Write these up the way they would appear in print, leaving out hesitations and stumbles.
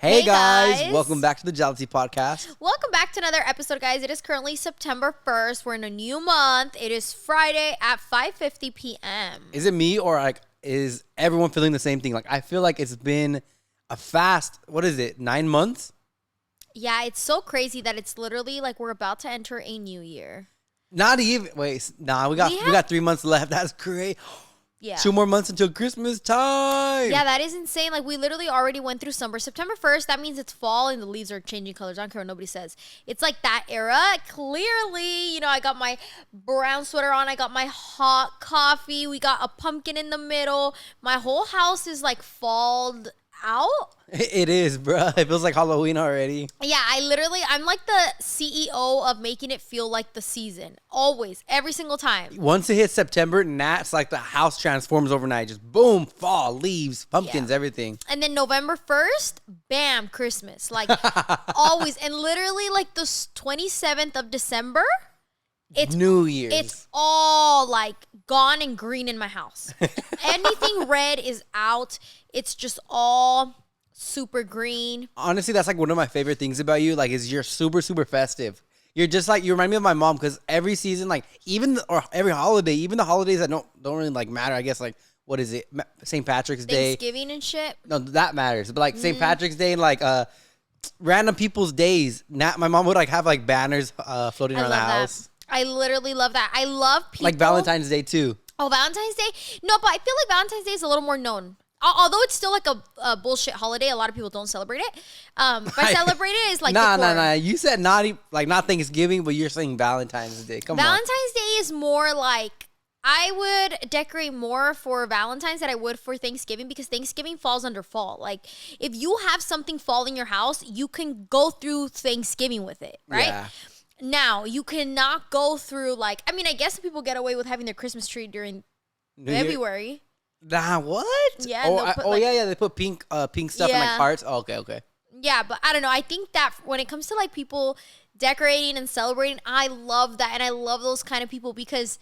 Hey guys, welcome back to the Jealousy Podcast. Welcome back to another episode, guys. It is currently September 1st. We're in a new month. It is Friday at 5:50 p.m. Is it me or like is everyone feeling the same thing? Like I feel like it's been a fast, 9 months? Yeah, it's so crazy that it's literally like we're about to enter a new year. Not even, we got 3 months left. That's great. Yeah. 2 more months until Christmas time. Yeah, that is insane. Like, we literally already went through summer. September 1st, that means it's fall and the leaves are changing colors. I don't care what nobody says. It's like that era. Clearly, I got my brown sweater on. I got my hot coffee. We got a pumpkin in the middle. My whole house is like falled out. It is, bro. It feels like Halloween already. Yeah, I'm like the CEO of making it feel like the season. Always, every single time. Once it hits September, it's like the house transforms overnight. Just boom, fall, leaves, pumpkins, everything. And then November 1st, bam, Christmas. Like, always. And literally, like, the 27th of December, it's New Year's. It's all, like, gone and green in my house. Anything red is out. It's just all super green. Honestly, that's like one of my favorite things about you. Like, is you're super, super festive. You're just like, you remind me of my mom because every season, like, or every holiday, even the holidays that don't really like matter. I guess like, what is it? St. Patrick's Day, Thanksgiving and shit. No, that matters. But like St. Patrick's Day and like random people's days. My mom would like have like banners floating around the house. I literally love that. I love people. Like Valentine's Day too. Oh, Valentine's Day? No, but I feel like Valentine's Day is a little more known. Although it's still like a bullshit holiday, a lot of people don't celebrate it. But celebrate it is like nah. You said not Thanksgiving, but you're saying Valentine's Day. Valentine's Day is more like I would decorate more for Valentine's than I would for Thanksgiving because Thanksgiving falls under fall. Like if you have something fall in your house, you can go through Thanksgiving with it, right? Yeah. Now you cannot go through I guess people get away with having their Christmas tree during February. Nah, what? Yeah. They put pink stuff in like hearts. Oh, okay. Yeah, but I don't know. I think that when it comes to like people decorating and celebrating, I love that, and I love those kind of people because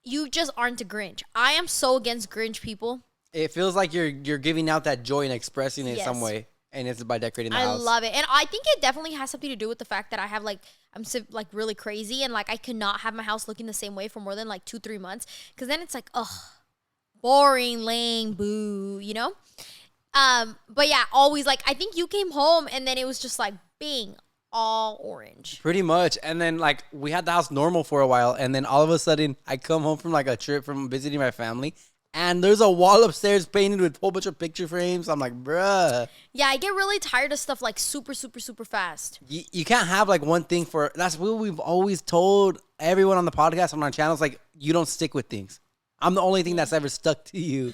you just aren't a Grinch. I am so against Grinch people. It feels like you're giving out that joy and expressing it some way, and it's by decorating the house. I love it, and I think it definitely has something to do with the fact that I have I'm really crazy, and like I cannot have my house looking the same way for more than like 2-3 months, because then it's like boring, lame, boo, But yeah, always I think you came home and then it was just like bing, all orange. Pretty much. And then like we had the house normal for a while, and then all of a sudden I come home from like a trip from visiting my family, and there's a wall upstairs painted with a whole bunch of picture frames. I'm like, bruh. Yeah, I get really tired of stuff like super, super, super fast. You can't have like one thing that's what we've always told everyone on the podcast, on our channels, like you don't stick with things. I'm the only thing that's ever stuck to you.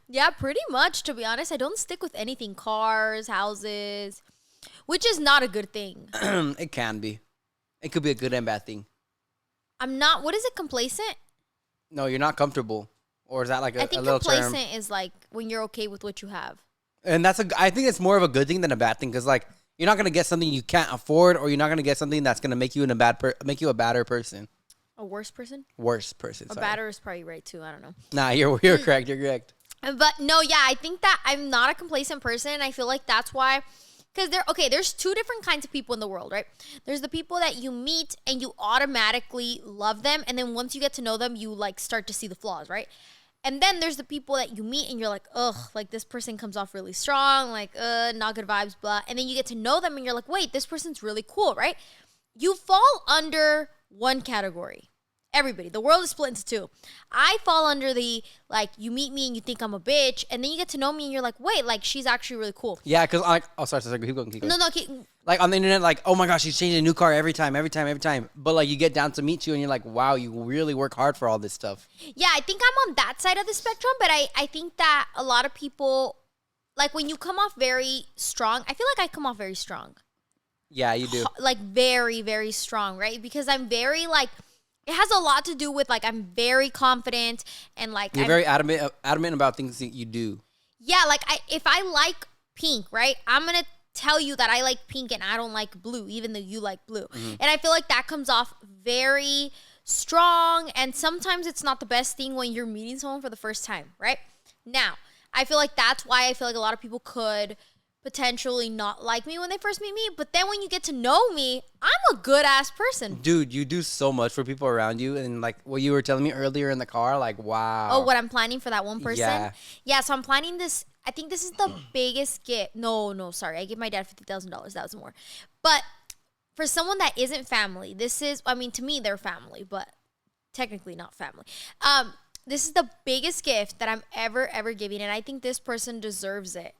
Yeah, pretty much, to be honest. I don't stick with anything. Cars, houses, which is not a good thing. It can be. It could be a good and bad thing. I'm not, what is it, complacent? No, you're not comfortable. Or is that like a little term? I think complacent is like when you're okay with what you have. And I think it's more of a good thing than a bad thing, because like you're not going to get something you can't afford, or you're not going to get something that's going to make you make you a badder person. A worse person? Worse person. A badder is probably right too. I don't know. Nah, you're correct. You're correct. But no, yeah, I think that I'm not a complacent person. I feel like that's why, because there's two different kinds of people in the world, right? There's the people that you meet and you automatically love them, and then once you get to know them, you like start to see the flaws, right? And then there's the people that you meet and you're like, ugh, like this person comes off really strong, like, not good vibes, blah. And then you get to know them and you're like, wait, this person's really cool, right? You fall under one category. Everybody. The world is split into two. I fall under the, you meet me and you think I'm a bitch, and then you get to know me and you're like, wait, she's actually really cool. Yeah, because sorry, keep going. No. Like, on the internet, like, oh my gosh, she's changing a new car every time. But, like, you get down to meet you and you're like, wow, you really work hard for all this stuff. Yeah, I think I'm on that side of the spectrum, but I think that a lot of people, like, when you come off very strong, I feel like I come off very strong. Yeah, you do. Like, very, very strong, right? Because I'm very, it has a lot to do with, I'm very confident and, You're very adamant about things that you do. Yeah, if I like pink, right, I'm going to tell you that I like pink and I don't like blue, even though you like blue. Mm-hmm. And I feel like that comes off very strong, and sometimes it's not the best thing when you're meeting someone for the first time, right? Now, I feel like that's why I feel like a lot of people could potentially not like me when they first meet me, but then when you get to know me, I'm a good ass person. Dude, you do so much for people around you, and like what you were telling me earlier in the car, like wow. Oh, what I'm planning for that one person? Yeah. Yeah, so I'm planning this. I think this is the biggest gift. No, sorry. I gave my dad $50,000. That was more. But for someone that isn't family, this is, I mean, to me, they're family, but technically not family. This is the biggest gift that I'm ever giving, and I think this person deserves it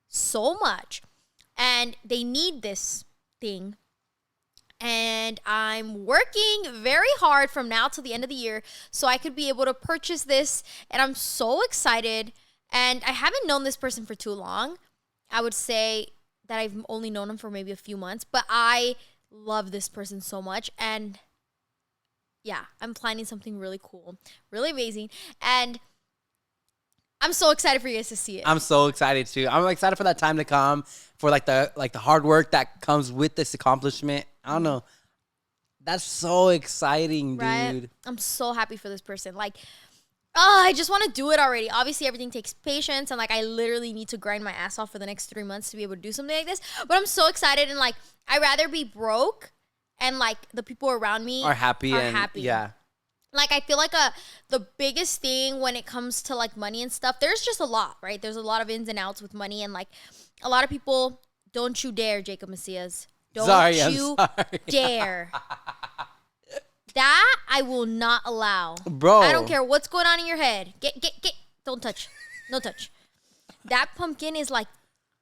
so much, and they need this thing. And I'm working very hard from now till the end of the year so I could be able to purchase this, and I'm so excited. And I haven't known this person for too long. I would say that I've only known him for maybe a few months, but I love this person so much. And yeah, I'm planning something really cool, really amazing. And I'm so excited for you guys to see it. I'm so excited too. I'm excited for that time to come, for like the hard work that comes with this accomplishment. I don't know. That's so exciting, dude. Right? I'm so happy for this person. Like, oh, I just want to do it already. Obviously, everything takes patience, and like I literally need to grind my ass off for the next 3 months to be able to do something like this. But I'm so excited, and like I'd rather be broke and like the people around me Are happy. Yeah. Like I feel like the biggest thing when it comes to like money and stuff, there's just a lot, right? There's a lot of ins and outs with money, and like a lot of people, don't you dare, Jacob Macias. Don't you dare. That I will not allow. Bro. I don't care what's going on in your head. Get. Don't touch. No touch. That pumpkin is like,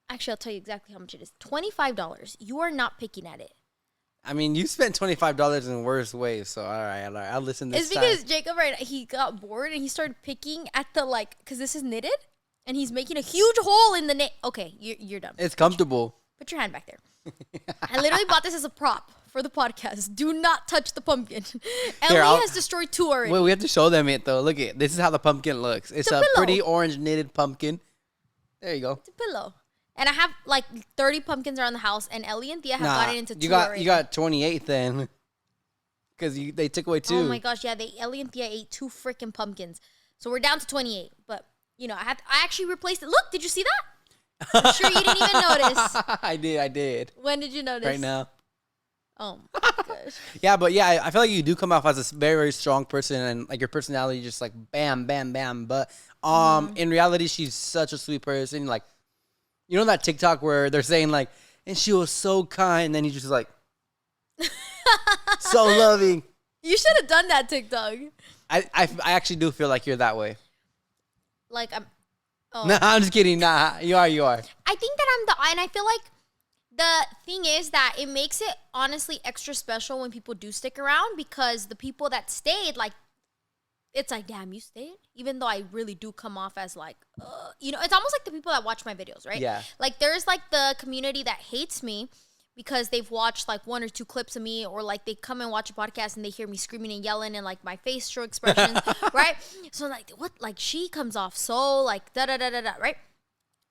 actually, I'll tell you exactly how much it is. $25. You are not picking at it. I mean, you spent $25 in worse ways, so all right, I'll listen this time. It's because Jacob, right, he got bored and he started picking at the, like, because this is knitted, and he's making a huge hole in the knit. Okay, you're done. It's comfortable. Put your hand back there. I literally bought this as a prop for the podcast. Do not touch the pumpkin. Ellie has destroyed 2 already. Wait, we have to show them it, though. Look at this is how the pumpkin looks. It's a pretty orange knitted pumpkin. There you go. It's a pillow. And I have like 30 pumpkins around the house, and Ellie and Thea have gotten into 2 already. You got 28 then, because they took away 2. Oh my gosh, yeah, Ellie and Thea ate 2 freaking pumpkins, so we're down to 28. But you know, I actually replaced it. Look, did you see that? I'm sure you didn't even notice. I did. When did you notice? Right now. Oh my gosh. Yeah, but yeah, I feel like you do come off as a very, very strong person, and like your personality just like bam, bam, bam. But in reality, she's such a sweet person. Like, you know that TikTok where they're saying like, and she was so kind, and then he's just like, so loving. You should have done that TikTok. I actually do feel like you're that way. Like I'm. Oh. Nah, I'm just kidding. Nah, you are. I think that and I feel like the thing is that it makes it honestly extra special when people do stick around, because the people that stayed, like, it's like, damn, you stayed? Even though I really do come off as like, you know, it's almost like the people that watch my videos, right? Yeah. Like there's like the community that hates me because they've watched like 1 or 2 clips of me, or like they come and watch a podcast and they hear me screaming and yelling and like my facial expressions, right? So like, what? Like she comes off so like da-da-da-da-da, right?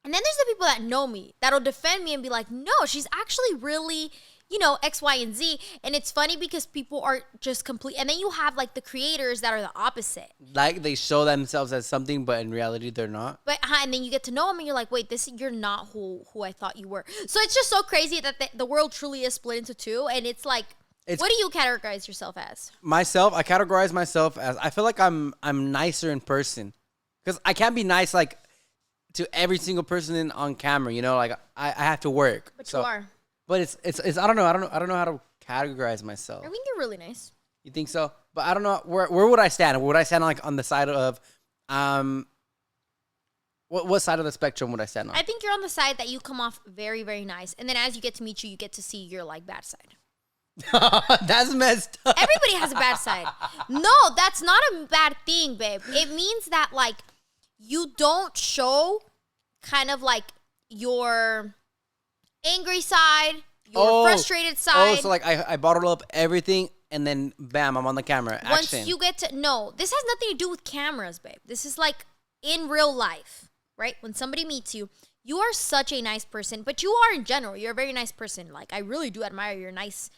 And then there's the people that know me, that'll defend me and be like, no, she's actually really, you know, X, Y, and Z. And it's funny because people are just complete. And then you have like the creators that are the opposite. Like they show themselves as something, but in reality, they're not. But and then you get to know them and you're like, wait, you're not who I thought you were. So it's just so crazy that the world truly is split into 2. And it's like, what do you categorize yourself as? Myself, I categorize myself as, I feel like I'm nicer in person. Because I can't be nice like to every single person on camera, you know, like I have to work. But you are. But it's I don't know how to categorize myself. I think you're really nice. You think so? But I don't know where would I stand? Would I stand like on the side of what side of the spectrum would I stand on? I think you're on the side that you come off very, very nice, and then as you get to meet you get to see your like bad side. That's messed up. Everybody has a bad side. No, that's not a bad thing, babe. It means that like you don't show kind of like your angry side, your frustrated side. Oh, so like I bottle up everything and then bam, I'm on the camera. Action. Once you get to this has nothing to do with cameras, babe. This is like in real life, right? When somebody meets you, you are such a nice person, but you are in general. You're a very nice person. Like I really do admire your nice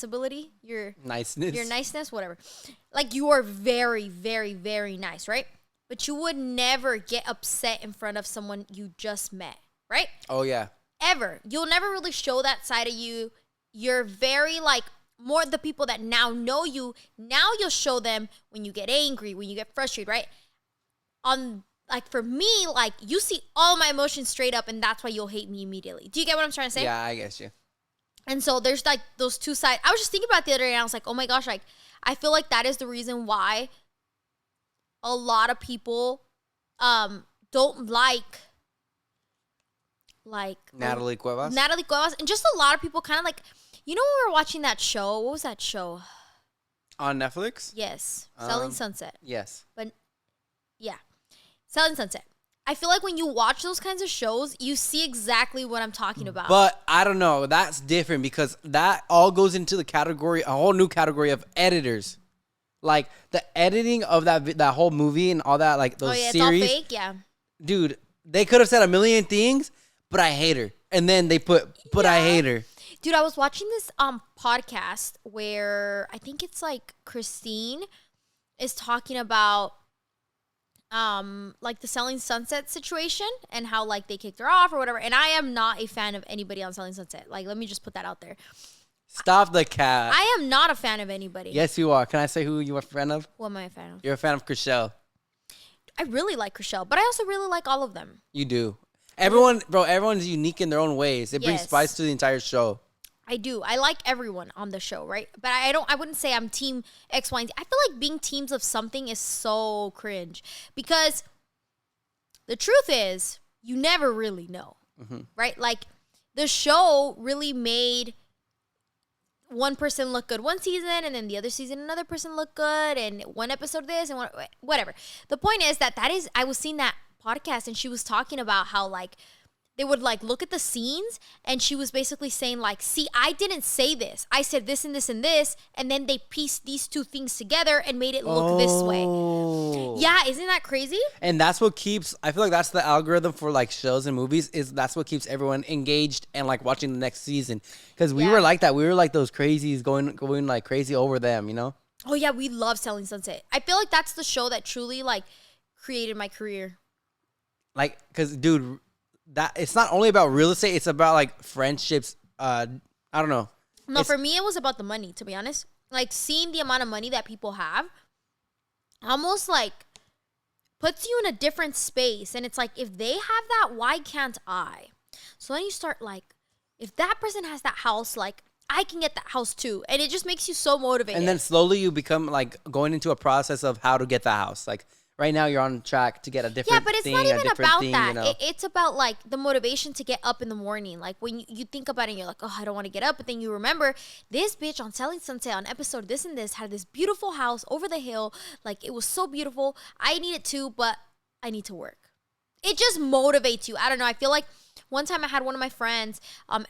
ability, your niceness, whatever. Like you are very, very, very nice, right? But you would never get upset in front of someone you just met, right? Oh yeah. ever. You'll never really show that side of you. You're very like more the people that now know you. Now you'll show them when you get angry, when you get frustrated, right? On like for me, like you see all my emotions straight up, and that's why you'll hate me immediately. Do you get what I'm trying to say? Yeah, I guess you. And so there's like those two sides. I was just thinking about it the other day, and I was like, oh my gosh, like I feel like that is the reason why a lot of people don't like Nathalycuevas, and just a lot of people kind of like, you know, when we were watching that show, what was that show? On Netflix? Yes, Selling Sunset. Yes. But yeah, Selling Sunset. I feel like when you watch those kinds of shows, you see exactly what I'm talking about. But I don't know. That's different because that all goes into the category, a whole new category of editors. Like the editing of that whole movie and all that, like those series. It's all fake, yeah. Dude, they could have said a million things, but I hate her. And then they put I hate her. Dude, I was watching this podcast where I think it's like Christine is talking about like the Selling Sunset situation and how like they kicked her off or whatever. And I am not a fan of anybody on Selling Sunset. Like, let me just put that out there. Stop the cat. I am not a fan of anybody. Yes, you are. Can I say who you are a fan of? What am I a fan of? You're a fan of Chriselle. I really like Chriselle, but I also really like all of them. You do. Everyone's unique in their own ways. It brings spice to the entire show. I do. I like everyone on the show, right? But I wouldn't say I'm team X, Y, and Z. I feel like being teams of something is so cringe because the truth is you never really know, right? Like the show really made one person look good one season and then the other season another person look good and one episode this and whatever. The point is that is, I was seeing that podcast and she was talking about how like they would like look at the scenes and she was basically saying like, see, I didn't say this. I said this and this and this. And then they pieced these two things together and made it look this way. Yeah. Isn't that crazy? And that's what I feel like that's the algorithm for like shows and movies that's what keeps everyone engaged and like watching the next season. Cause we were like that. We were like those crazies going like crazy over them, you know? Oh yeah. We love Selling Sunset. I feel like that's the show that truly like created my career. Like, cause dude, that it's not only about real estate, it's about like friendships. I don't know. No, for me it was about the money, to be honest. Like seeing the amount of money that people have almost like puts you in a different space. And it's like, if they have that, why can't I? So then you start like, if that person has that house, like I can get that house too. And it just makes you so motivated. And then slowly you become like going into a process of how to get the house. Like right now you're on track to get a different but it's thing, not even about that. You know? It's about like the motivation to get up in the morning. Like when you think about it and you're like, oh, I don't want to get up. But then you remember this bitch on Selling Sunset on episode this and this had this beautiful house over the hill. Like it was so beautiful. I need it too, but I need to work. It just motivates you. I don't know. I feel like one time I had one of my friends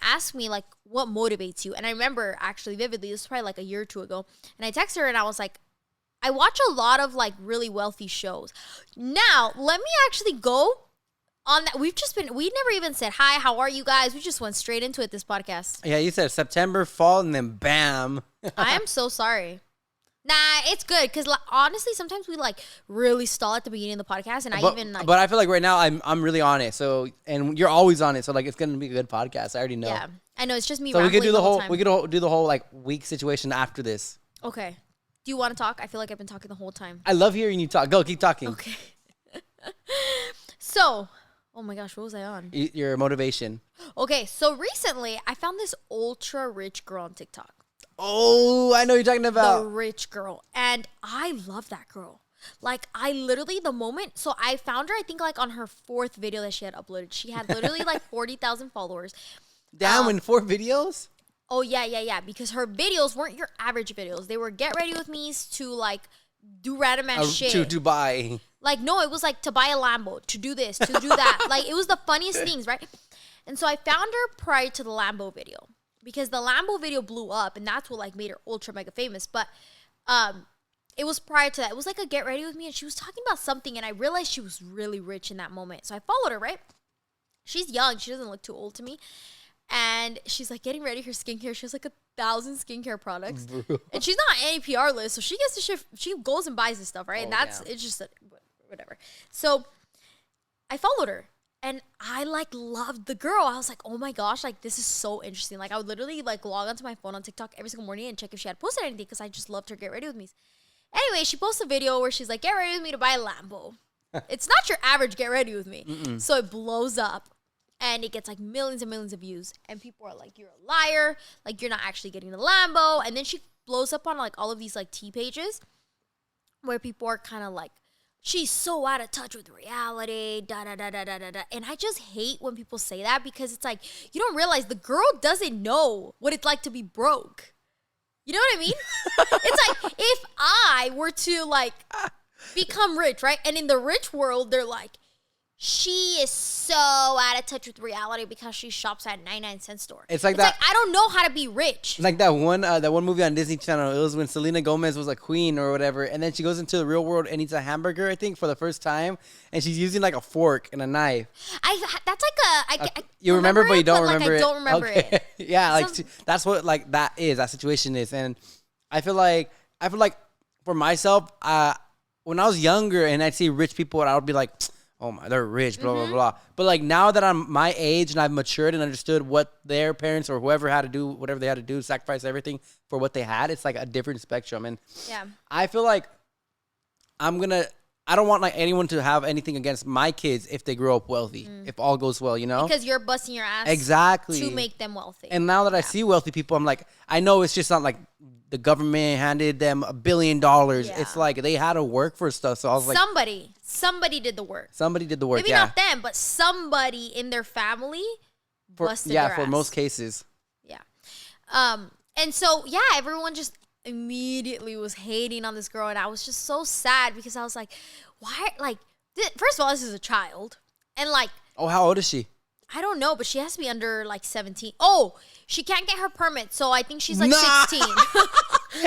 ask me like, what motivates you? And I remember actually vividly, this was probably like a year or two ago. And I texted her and I was like, I watch a lot of like really wealthy shows. Now, let me actually go on that. We never even said, hi, how are you guys? We just went straight into it, this podcast. Yeah, you said September, fall, and then bam. I am so sorry. Nah, it's good because honestly, sometimes we like really stall at the beginning of the podcast, and But I feel like right now I'm really on it. So and you're always on it, so like it's gonna be a good podcast. I already know. Yeah, I know. It's just me. So we could do time. we could do the whole like week situation after this. Okay. Do you want to talk? I feel like I've been talking the whole time. I love hearing you talk. Go, keep talking. Okay. So, oh my gosh, what was I on? Your motivation. Okay, so recently I found this ultra rich girl on TikTok. Oh, I know what you're talking about. The rich girl. And I love that girl. Like, I literally, the moment, so I found her, I think, like, on her 4th video that she had uploaded. She had literally, like, 40,000 followers. Damn, in 4 videos? Oh, yeah. Because her videos weren't your average videos. They were get ready with me's to, like, do random ass shit. To Dubai. Like, no, it was, like, to buy a Lambo, to do this, to do that. Like, it was the funniest things, right? And so I found her prior to the Lambo video. Because the Lambo video blew up, and that's what, like, made her ultra mega famous. But, it was prior to that. It was like a get ready with me, and she was talking about something, and I realized she was really rich in that moment. So I followed her, right? She's young. She doesn't look too old to me. And she's like getting ready her skincare. She has like 1,000 skincare products. Bro. And she's not on any PR list. So she gets the shit. She goes and buys this stuff, right? And it's just whatever. So I followed her. And I like loved the girl. I was like, oh my gosh, like this is so interesting. Like I would literally like log onto my phone on TikTok every single morning and check if she had posted anything because I just loved her Get Ready With Me. Anyway, she posts a video where she's like, get ready with me to buy a Lambo. It's not your average Get Ready With Me. Mm-mm. So it blows up and it gets like millions and millions of views. And people are like, you're a liar. Like you're not actually getting the Lambo. And then she blows up on like all of these like tea pages where people are kind of like, she's so out of touch with reality, da da da da da da da. And I just hate when people say that because it's like, you don't realize the girl doesn't know what it's like to be broke. You know what I mean? It's like, if I were to like become rich, right? And in the rich world, they're like, she is so out of touch with reality because she shops at 99-cent store. It's like that. Like, I don't know how to be rich. Like that one movie on Disney Channel. It was when Selena Gomez was a queen or whatever, and then she goes into the real world and eats a hamburger, I think, for the first time, and she's using like a fork and a knife. That's like I you remember, but you don't remember it. I don't remember it. Yeah, like that's what like that situation is, and I feel like for myself, when I was younger and I'd see rich people, I would be like, oh my, they're rich, blah, blah, blah. But like now that I'm my age and I've matured and understood what their parents or whoever had to do, whatever they had to do, sacrifice everything for what they had, it's like a different spectrum. And yeah, I feel like I don't want like anyone to have anything against my kids if they grow up wealthy, if all goes well, you know? because you're busting your ass exactly to make them wealthy. And now that I see wealthy people, I'm like, I know it's just not like the government handed them $1 billion. Yeah. It's like they had to work for stuff. So I was like, somebody did the work. Somebody did the work. Maybe not them, but somebody in their family busted their ass. For most cases. Yeah. And so everyone just immediately was hating on this girl, and I was just so sad because I was like, why? Like, first of all, this is a child, and like, oh, how old is she? I don't know, but she has to be under like 17. Oh, she can't get her permit, so I think she's like 16.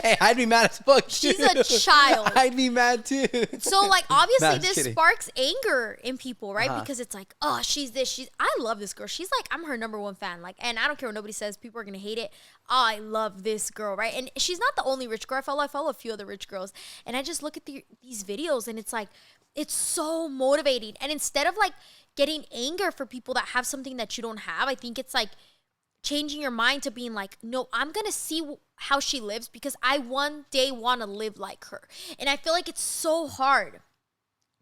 Hey, I'd be mad as fuck. She's a child. I'd be mad too. So like, obviously this kidding. Sparks anger in people, right? Because it's like, oh, she's this. I love this girl. She's like, I'm her #1 fan. Like, and I don't care what nobody says. People are gonna hate it. Oh, I love this girl, right? And she's not the only rich girl. I follow a few other rich girls, and I just look at these videos, and it's like, it's so motivating. And instead of like getting anger for people that have something that you don't have, I think it's like changing your mind to being like, no, I'm gonna see how she lives because I one day want to live like her. And I feel like it's so hard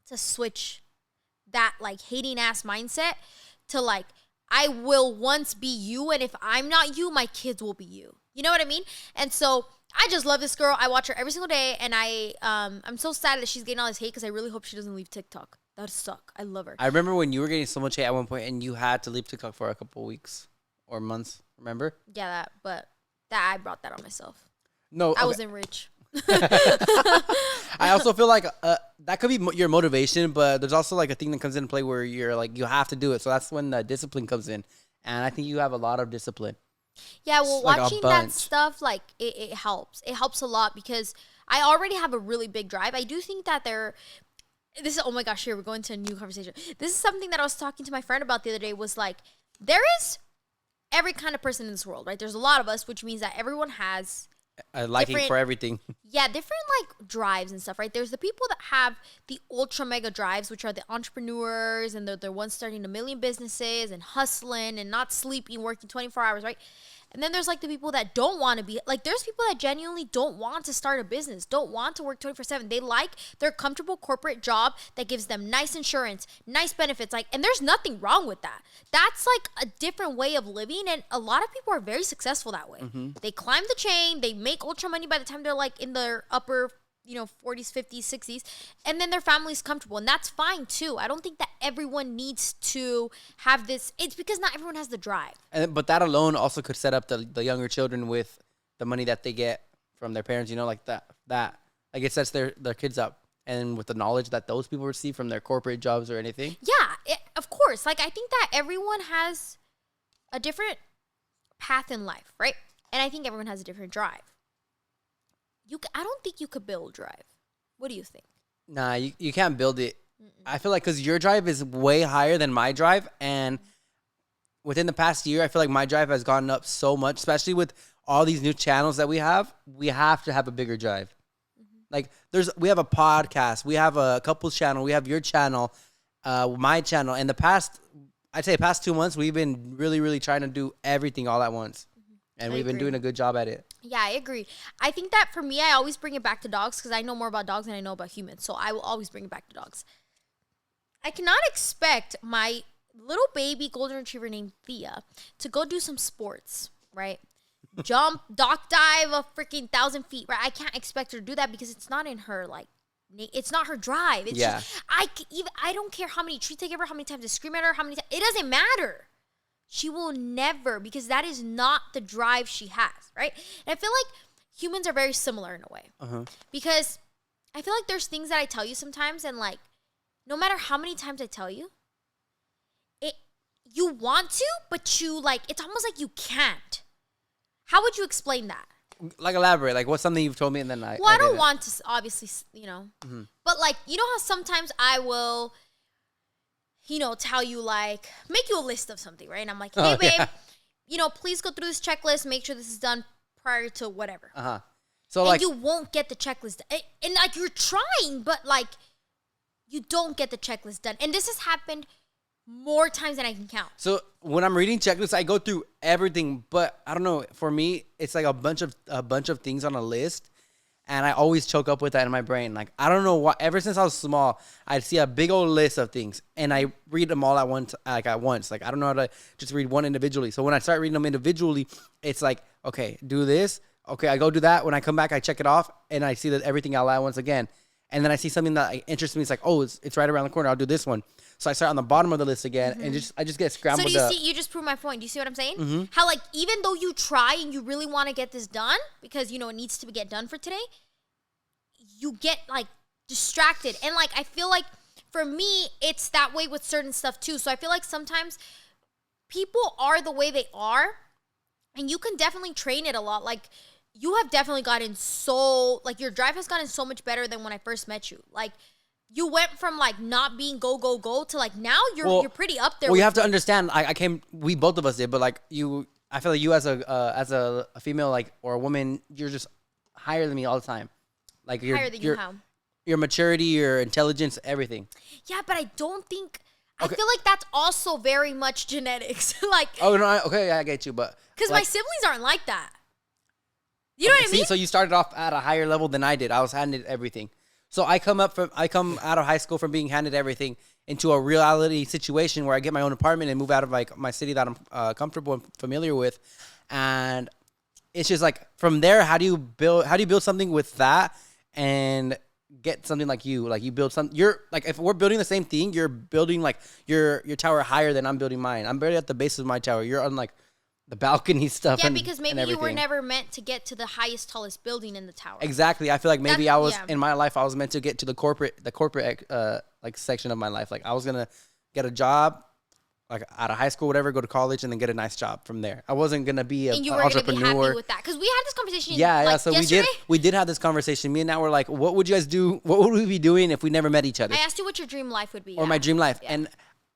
to switch that like hating ass mindset to like, I will once be you, and if I'm not you, my kids will be you. You know what I mean? And so I just love this girl. I watch her every single day, and I'm so sad that she's getting all this hate because I really hope she doesn't leave TikTok. That would suck. I love her. I remember when you were getting so much hate at one point, and you had to leave TikTok for a couple weeks or months. Remember? Yeah, but I brought that on myself. No, I wasn't rich. I also feel like that could be your motivation, but there's also like a thing that comes into play where you're like, you have to do it. So that's when the discipline comes in, and I think you have a lot of discipline. Yeah, well, like watching that stuff, like, it helps. It helps a lot because I already have a really big drive. I do think that this is, oh my gosh, here, we're going to a new conversation. This is something that I was talking to my friend about the other day, was like, there is every kind of person in this world, right? There's a lot of us, which means that everyone has a liking for everything. Yeah, different like drives and stuff, right? There's the people that have the ultra mega drives, which are the entrepreneurs, and they're ones starting a million businesses and hustling and not sleeping, working 24 hours, right? And then there's like the people that don't want to be, like, there's people that genuinely don't want to start a business, don't want to work 24/7. They like their comfortable corporate job that gives them nice insurance, nice benefits, like, and there's nothing wrong with that. That's like a different way of living, and a lot of people are very successful that way. They climb the chain, they make ultra money by the time they're like in their upper 40s, 50s, 60s, and then their family's comfortable, and that's fine too. I don't think that everyone needs to have this. It's because not everyone has the drive. But that alone also could set up the younger children with the money that they get from their parents, like that like it sets their kids up, and with the knowledge that those people receive from their corporate jobs or anything. Yeah, of course. Like, I think that everyone has a different path in life, right? And I think everyone has a different drive. I don't think you could build drive. What do you think? Nah, you can't build it. I feel like because your drive is way higher than my drive, and within the past year, I feel like my drive has gone up so much, especially with all these new channels that we have. We have to have a bigger drive. Like, we have a podcast, we have a couples channel, we have your channel. my channel in the past, I'd say past 2 months, we've been really, really trying to do everything all at once. And we've been doing a good job at it. Yeah, I agree. I think that for me, I always bring it back to dogs because I know more about dogs than I know about humans. So I will always bring it back to dogs. I cannot expect my little baby golden retriever named Thea to go do some sports, right? Jump, dock dive a freaking 1,000 feet, right? I can't expect her to do that because it's not in her, like, it's not her drive. It's just, I don't care how many treats I give her, how many times I scream at her, how many times, it doesn't matter. She will never, because that is not the drive she has, right? And I feel like humans are very similar in a way. Because I feel like there's things that I tell you sometimes, and like, no matter how many times I tell you, you want to, but you like, it's almost like you can't. How would you explain that? Like, elaborate. Like, what's something you've told me and then Well, I don't want to, obviously, you know. But like, you know how sometimes I will, you know, tell you, like, make you a list of something, right? And I'm like, hey, babe, you know, please go through this checklist. Make sure this is done prior to whatever. So, and like, you won't get the checklist done. And like, you're trying, but like, you don't get the checklist done. And this has happened more times than I can count. So when I'm reading checklists, I go through everything, but I don't know. For me, it's like a bunch of things on a list, and I always choke up with that in my brain. Like, I don't know why. Ever since I was small, I'd see a big old list of things, and I read them all at once. Like, I don't know how to just read one individually. So when I start reading them individually, it's like, okay, do this. Okay, I go do that. When I come back, I check it off, and I see that everything all at once again. And then I see something that interests me. It's like, oh, it's right around the corner. I'll do this one. So I start on the bottom of the list again, and I just get scrambled. So do you see? You just proved my point. Do you see what I'm saying? How like, even though you try and you really want to get this done because you know it needs to get done for today, you get like distracted. And like, I feel like for me, it's that way with certain stuff too. So I feel like sometimes people are the way they are, and you can definitely train it a lot. Like, you have definitely gotten so, like, your drive has gotten so much better than when I first met you. Like, you went from like not being go to like now you're pretty up there. Well, you have to understand. We both of us did, but like I feel like you as a female, like, or a woman, you're just higher than me all the time. Like, higher than you how? Your maturity, your intelligence, everything. Yeah, but I don't think. Okay. I feel like that's also very much genetics. Like, oh no, okay, I get you, but because like, my siblings aren't like that. You know what I mean? So you started off at a higher level than I did. I was handed everything. So I come out of high school from being handed everything into a reality situation where I get my own apartment and move out of like my city that I'm comfortable and familiar with, and it's just like from there, how do you build something with that and get something like you build something. You're like, if we're building the same thing, you're building like your tower higher than I'm building mine. I'm barely at the base of my tower. You're on like the balcony stuff. Yeah, because maybe you were never meant to get to the highest, tallest building in the tower. Exactly. I feel like maybe in my life, I was meant to get to the corporate like section of my life. Like, I was gonna get a job, like out of high school, whatever, go to college, and then get a nice job from there. I wasn't gonna be an entrepreneur. Gonna be happy with that, because we had this conversation. Yeah. So yesterday? we did have this conversation. Me and Nat were like, what would you guys do? What would we be doing if we never met each other? I asked you what your dream life would be. Or my dream life,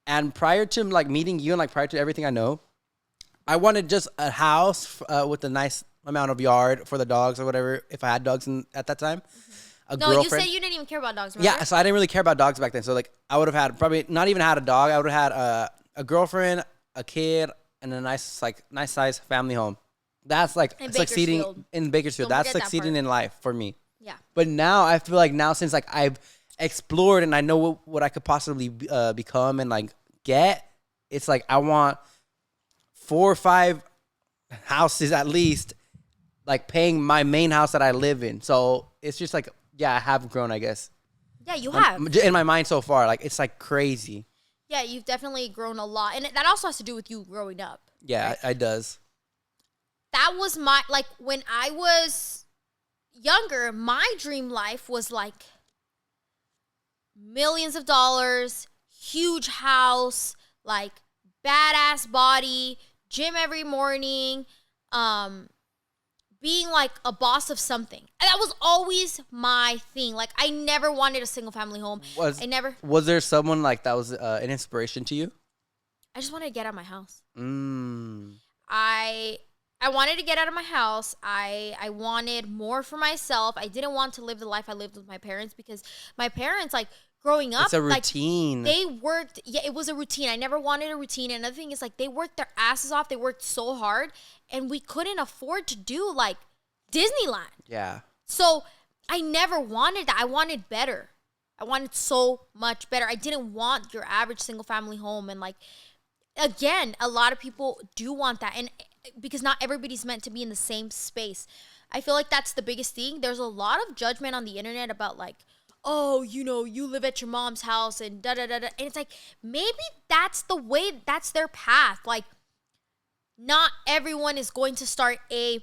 and prior to like meeting you and like prior to everything I know, I wanted just a house with a nice amount of yard for the dogs or whatever, if I had dogs at that time. You said you didn't even care about dogs, remember? Yeah, so I didn't really care about dogs back then. So like, I would have had probably not even had a dog. I would have had a girlfriend, a kid, and a nice size family home. That's like succeeding in Bakersfield. That's succeeding in life for me. Yeah. But now I feel like since like I've explored and I know what I could possibly become and like get, it's like I want 4 or 5 houses at least, like paying my main house that I live in. So it's just like, yeah, I have grown, I guess. Yeah, you have. In my mind so far, like, it's like crazy. Yeah, you've definitely grown a lot. And that also has to do with you growing up. Yeah, right? It does. That was like, when I was younger, my dream life was like millions of dollars, huge house, like badass body, gym every morning, being like a boss of something. And that was always my thing. Like, I never wanted a single family home. Was there someone like that was an inspiration to you? I just wanted to get out of my house. I wanted to get out of my house. I wanted more for myself. I didn't want to live the life I lived with my parents, because my parents, like, growing up, It's a like, routine. they worked. Yeah, it was a routine. I never wanted a routine. And another thing is, like, they worked their asses off. They worked so hard, and we couldn't afford to do like Disneyland. Yeah. So I never wanted that. I wanted better. I wanted so much better. I didn't want your average single family home. And like, again, a lot of people do want that. And because not everybody's meant to be in the same space. I feel like that's the biggest thing. There's a lot of judgment on the internet about like, oh, you know, you live at your mom's house and da da da da. And it's like, maybe that's the way, that's their path. Like, not everyone is going to start a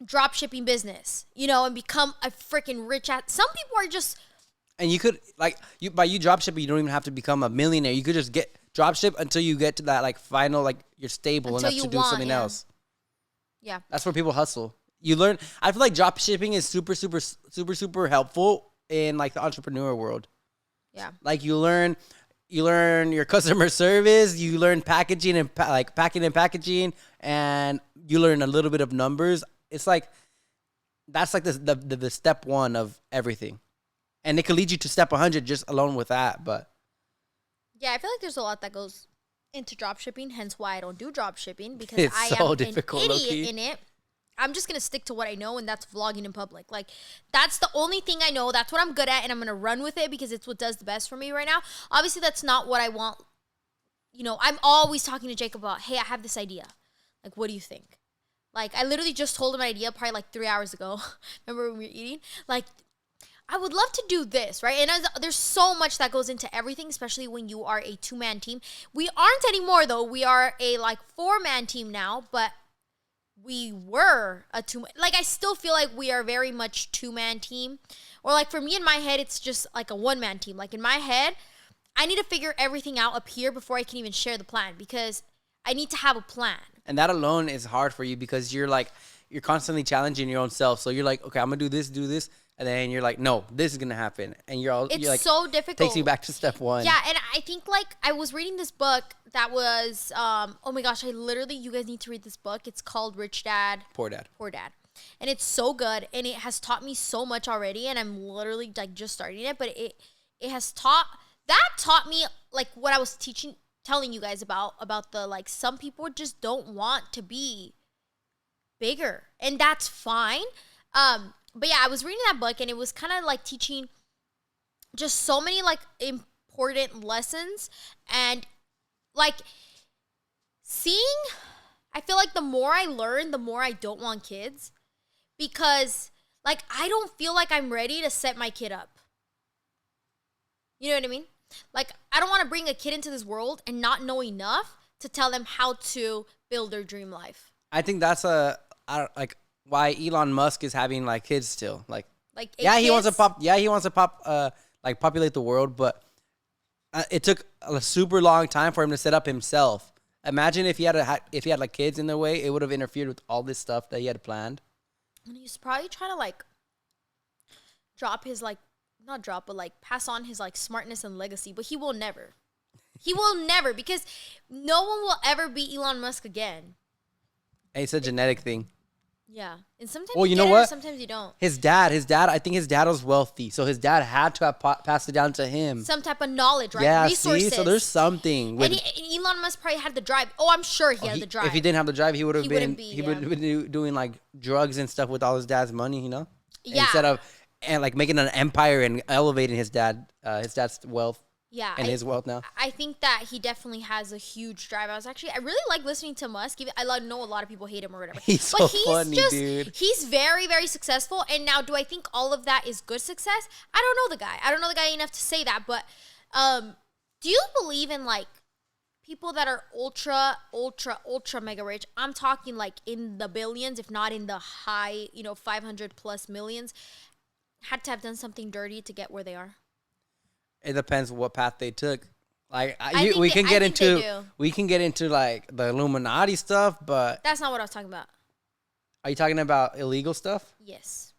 drop shipping business, you know, and become a freaking rich ass. Some people are just. And you could, like, by you drop shipping, you don't even have to become a millionaire. You could just get drop ship until you get to that, like, final, like, you're stable Until enough you to do want, something yeah. else. Yeah. That's where people hustle. You learn. I feel like drop shipping is super helpful in, like, the entrepreneur world. Yeah. Like, you learn your customer service, you learn packaging and packing and packaging, and you learn a little bit of numbers. It's like, that's like the step one of everything. And it could lead you to step 100 just alone with that. But yeah, I feel like there's a lot that goes into drop shipping, hence why I don't do drop shipping, because It's I so am difficult, an idiot low-key. in it. I'm just going to stick to what I know, and that's vlogging in public. Like, that's the only thing I know. That's what I'm good at, and I'm going to run with it because it's what does the best for me right now. Obviously, that's not what I want. You know, I'm always talking to Jake about, hey, I have this idea. Like, what do you think? Like, I literally just told him an idea probably like 3 hours ago. Remember when we were eating? Like, I would love to do this, right? And there's so much that goes into everything, especially when you are a 2-man team. We aren't anymore, though. We are a, like, 4-man team now, but we were a 2-man. Like, I still feel like we are very much 2-man team. Or, like, for me in my head, it's just, like, a 1-man team. Like, in my head, I need to figure everything out up here before I can even share the plan, because I need to have a plan. And that alone is hard for you because you're constantly challenging your own self. So you're like, okay, I'm going to do this. And then you're like, no, this is going to happen. And you're like, so difficult. Takes you back to step one. Yeah, and I think, like, I was reading this book that was, oh my gosh, you guys need to read this book. It's called Rich Dad, Poor Dad. Poor Dad. And it's so good, and it has taught me so much already, and I'm literally, like, just starting it. But it has taught me, like, what I was telling you guys about the, like, some people just don't want to be bigger, and that's fine. But yeah, I was reading that book, and it was kind of like teaching just so many, like, important lessons. And, like, I feel like the more I learn, the more I don't want kids, because, like, I don't feel like I'm ready to set my kid up. You know what I mean? Like, I don't want to bring a kid into this world and not know enough to tell them how to build their dream life. I think that's why Elon Musk is having, like, kids still. Like he wants to populate the world, but it took a super long time for him to set up himself. Imagine if he had like kids in the way, it would have interfered with all this stuff that he had planned. And he's probably trying to, like, pass on his, like, smartness and legacy, but he will never. He will never, because no one will ever be Elon Musk again. And it's a genetic thing. Yeah. And sometimes Well, you know get it, what? or sometimes you don't. His dad, I think his dad was wealthy, so his dad had to have passed it down to him. Some type of knowledge, right? Yeah, Resources. see? So there's something. And Elon Musk probably had the drive. Oh, I'm sure he had the drive. If he didn't have the drive, he would have been been doing, like, drugs and stuff with all his dad's money, you know? Yeah. Instead of like making an empire and elevating his dad's wealth. Yeah, and his wealth now. I think that he definitely has a huge drive. I really like listening to Musk. I know a lot of people hate him or whatever. He's funny, dude. He's very, very successful. And now, do I think all of that is good success? I don't know the guy. I don't know the guy enough to say that. But do you believe in, like, people that are ultra mega rich? I'm talking, like, in the billions, if not in the high, 500 plus millions, had to have done something dirty to get where they are. It depends what path they took. Like, we can get into like the Illuminati stuff, but that's not what I was talking about. Are you talking about illegal stuff? Yes.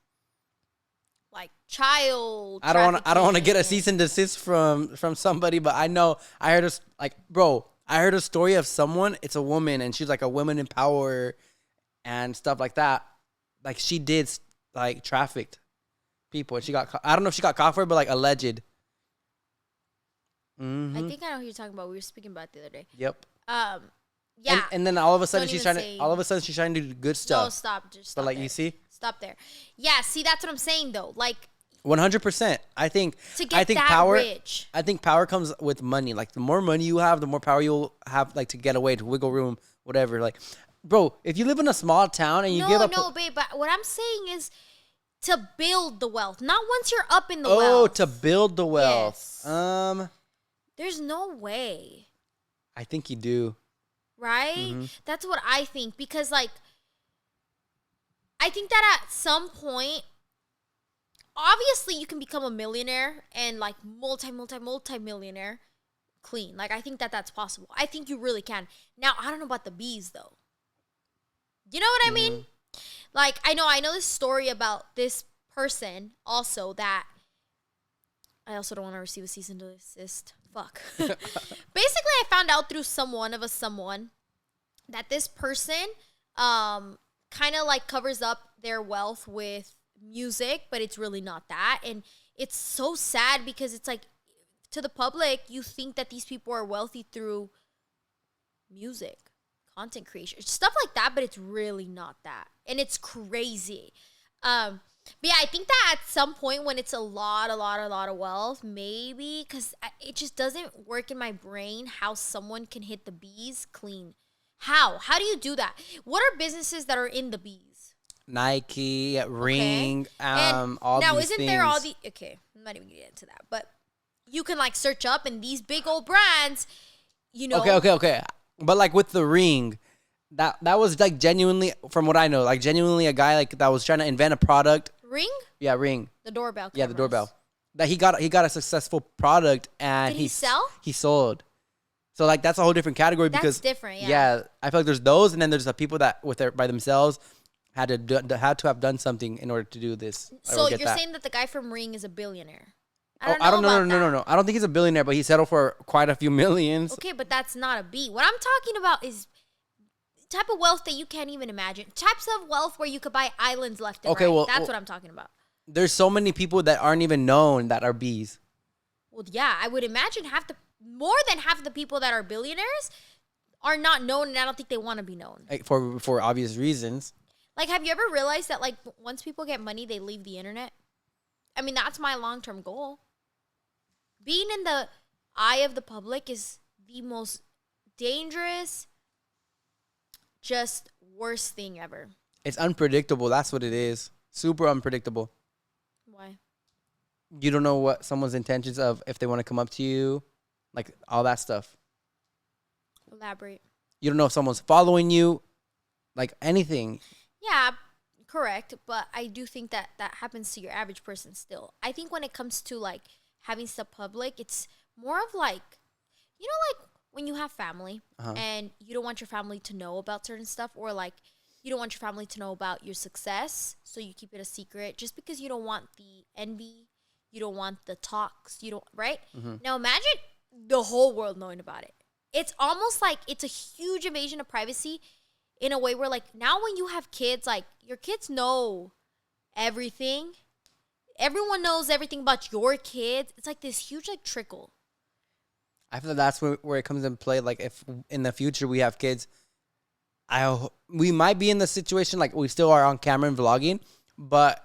Like child. I don't want to get a cease and desist from somebody, but I heard a story of someone. It's a woman, and she's like a woman in power and stuff like that. Like, she did, like, trafficked people, and she got. I don't know if she got caught for it, but, like, alleged. I think I know who you're talking about. We were speaking about it the other day. Yep. Yeah. And then all of a sudden Don't she's even trying say- to. All of a sudden she's trying to do good stuff. No, stop. Just stop. But like there. you see, Stop there. Yeah. See, that's what I'm saying though. Like 100%. I think. to get I think that power. rich. I think power comes with money. Like the more money you have, the more power you'll have. Like to get away, to wiggle room, whatever. Like, bro, if you live in a small town and you give up. No, babe. But what I'm saying is to build the wealth, not once you're up in the Oh, wealth. to build the wealth. Yes. There's no way. I think you do. Right? That's what I think. Because, like, I think that at some point, obviously you can become a millionaire and, like, multi-millionaire clean. Like, I think that that's possible. I think you really can. Now, I don't know about the bees, though. You know what I mean? Like, I know this story about this person also that I also don't want to receive a cease and desist. Fuck. Basically, I found out through someone that this person kind of like covers up their wealth with music, but it's really not that. And it's so sad because it's like to the public, you think that these people are wealthy through music, content creation, stuff like that, but it's really not that. And it's crazy. But yeah, I think that at some point when it's a lot of wealth, maybe, because it just doesn't work in my brain how someone can hit the bees clean. How do you do that? What are businesses that are in the bees? Nike, Ring, And all now, these isn't things. there all the okay? I'm not even gonna get into that, but you can like search up and these big old brands, you know. Okay. But like with the Ring, that was like genuinely, from what I know, like genuinely a guy like that was trying to invent a product. Ring? Yeah, Ring. The doorbell. Yeah, the cameras. doorbell. That he got a successful product and Did he sell? He sold. So like that's a whole different category because That's different. Yeah. yeah, I feel like there's those, and then there's the people that by themselves had to have done something in order to do this. So you're saying that the guy from Ring is a billionaire? No. I don't think he's a billionaire, but he settled for quite a few millions. Okay, but that's not a B. What I'm talking about is type of wealth that you can't even imagine. Types of wealth where you could buy islands left and right. Well, That's what I'm talking about. There's so many people that aren't even known that are bees. Well, yeah, I would imagine more than half of the people that are billionaires are not known, and I don't think they want to be known. Like, for obvious reasons. Like, have you ever realized that, like, once people get money, they leave the internet? I mean, that's my long-term goal. Being in the eye of the public is the most dangerous, just worst thing ever. It's unpredictable. That's what it is. Super unpredictable. Why? You don't know what someone's intentions of if they want to come up to you, like all that stuff. Elaborate. You don't know if someone's following you, like anything. Yeah, correct. But I do think that happens to your average person still. I think when it comes to like having stuff public, it's more of like, you know, like when you have family and you don't want your family to know about certain stuff, or like you don't want your family to know about your success, so you keep it a secret just because you don't want the envy, you don't want the talks, you don't, right? Now imagine the whole world knowing about it. It's almost like it's a huge invasion of privacy in a way where like now when you have kids, like your kids know everything. Everyone knows everything about your kids. It's like this huge like trickle. I feel like that's where it comes into play. Like if in the future we have kids, we might be in the situation like we still are on camera and vlogging, but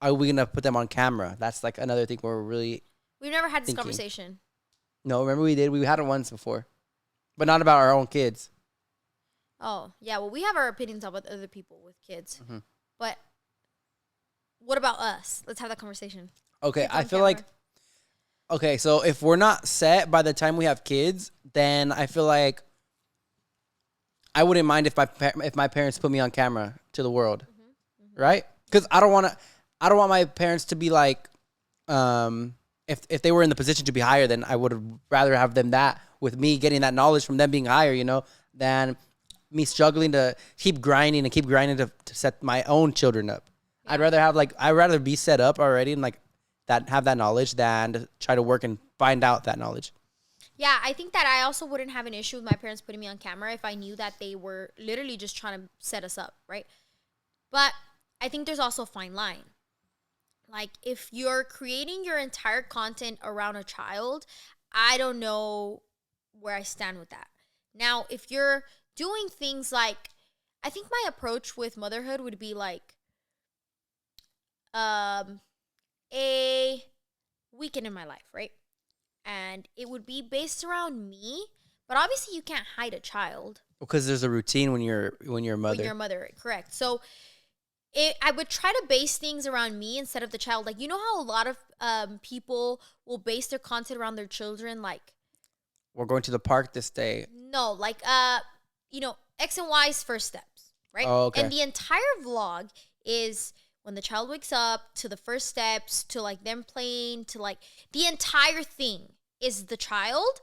are we gonna put them on camera? That's like another thing where we're really. We've never had this thinking. conversation. No, remember we did. We had it once before, but not about our own kids. Oh yeah, well we have our opinions about other people with kids, but what about us? Let's have that conversation. Okay, Kids I on feel camera. like. Okay, so if we're not set by the time we have kids, then I feel like I wouldn't mind if my parents put me on camera to the world, right? Because I don't want my parents to be like, if they were in the position to be higher, then I would rather have them that with me getting that knowledge from them being higher, you know, than me struggling to keep grinding to set my own children up. Yeah. I'd rather be set up already and like have that knowledge than to try to work and find out that knowledge. Yeah, I think that I also wouldn't have an issue with my parents putting me on camera if I knew that they were literally just trying to set us up, right? But I think there's also a fine line. Like if you're creating your entire content around a child, I don't know where I stand with that. Now, if you're doing things like, I think my approach with motherhood would be like a weekend in my life, right? And it would be based around me, but obviously you can't hide a child. Because there's a routine when you're a mother. When you're a mother, correct. So I would try to base things around me instead of the child. Like, you know how a lot of people will base their content around their children, like, we're going to the park this day. no, like X and Y's first steps, right? Oh, okay. And the entire vlog is when the child wakes up to the first steps to like them playing to like the entire thing is the child,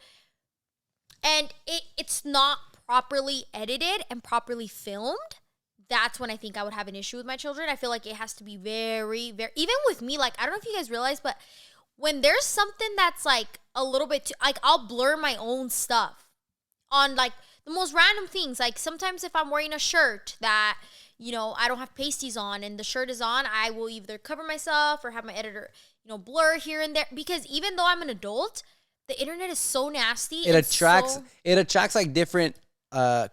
and it's not properly edited and properly filmed. That's when I think I would have an issue with my children. I feel like it has to be very, very, even with me, like, I don't know if you guys realize, but when there's something that's like a little bit too, like, I'll blur my own stuff on like the most random things. Like sometimes if I'm wearing a shirt that, I don't have pasties on and the shirt is on, I will either cover myself or have my editor, blur here and there. Because even though I'm an adult, the internet is so nasty. It attracts like different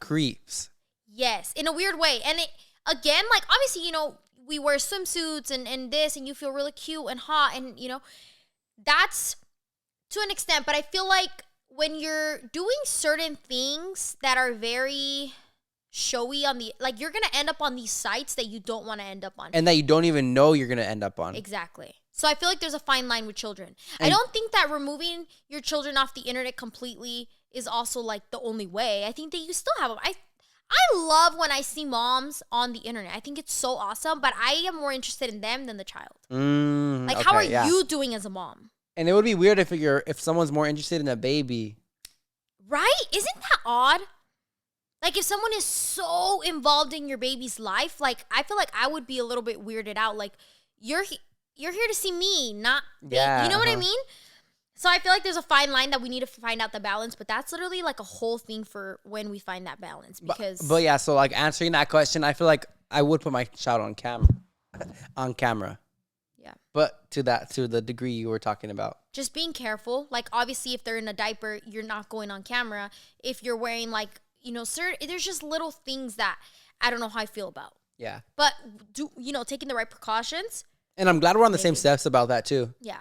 creeps. Yes, in a weird way. And it, again, like, obviously, we wear swimsuits and this, and you feel really cute and hot, and, that's to an extent. But I feel like when you're doing certain things that are very showy on like, you're going to end up on these sites that you don't want to end up on. And that you don't even know you're going to end up on. Exactly. So I feel like there's a fine line with children. I don't think that removing your children off the internet completely is also, like, the only way. I think that you still have them. I love when I see moms on the internet. I think it's so awesome, but I am more interested in them than the child. Like, how are you doing as a mom? And it would be weird if someone's more interested in a baby. Right? Isn't that odd? Like, if someone is so involved in your baby's life, like, I feel like I would be a little bit weirded out. Like, you're here to see me, not yeah, you know what I mean? So I feel like there's a fine line that we need to find out the balance, but that's literally like a whole thing for when we find that balance. Because but yeah, so like answering that question, I feel like I would put my child on camera. Yeah. But to the degree you were talking about. Just being careful. Like, obviously if they're in a diaper, you're not going on camera. If you're wearing like, there's just little things that I don't know how I feel about. Yeah. But taking the right precautions. And I'm glad we're on the same steps about that too. Yeah.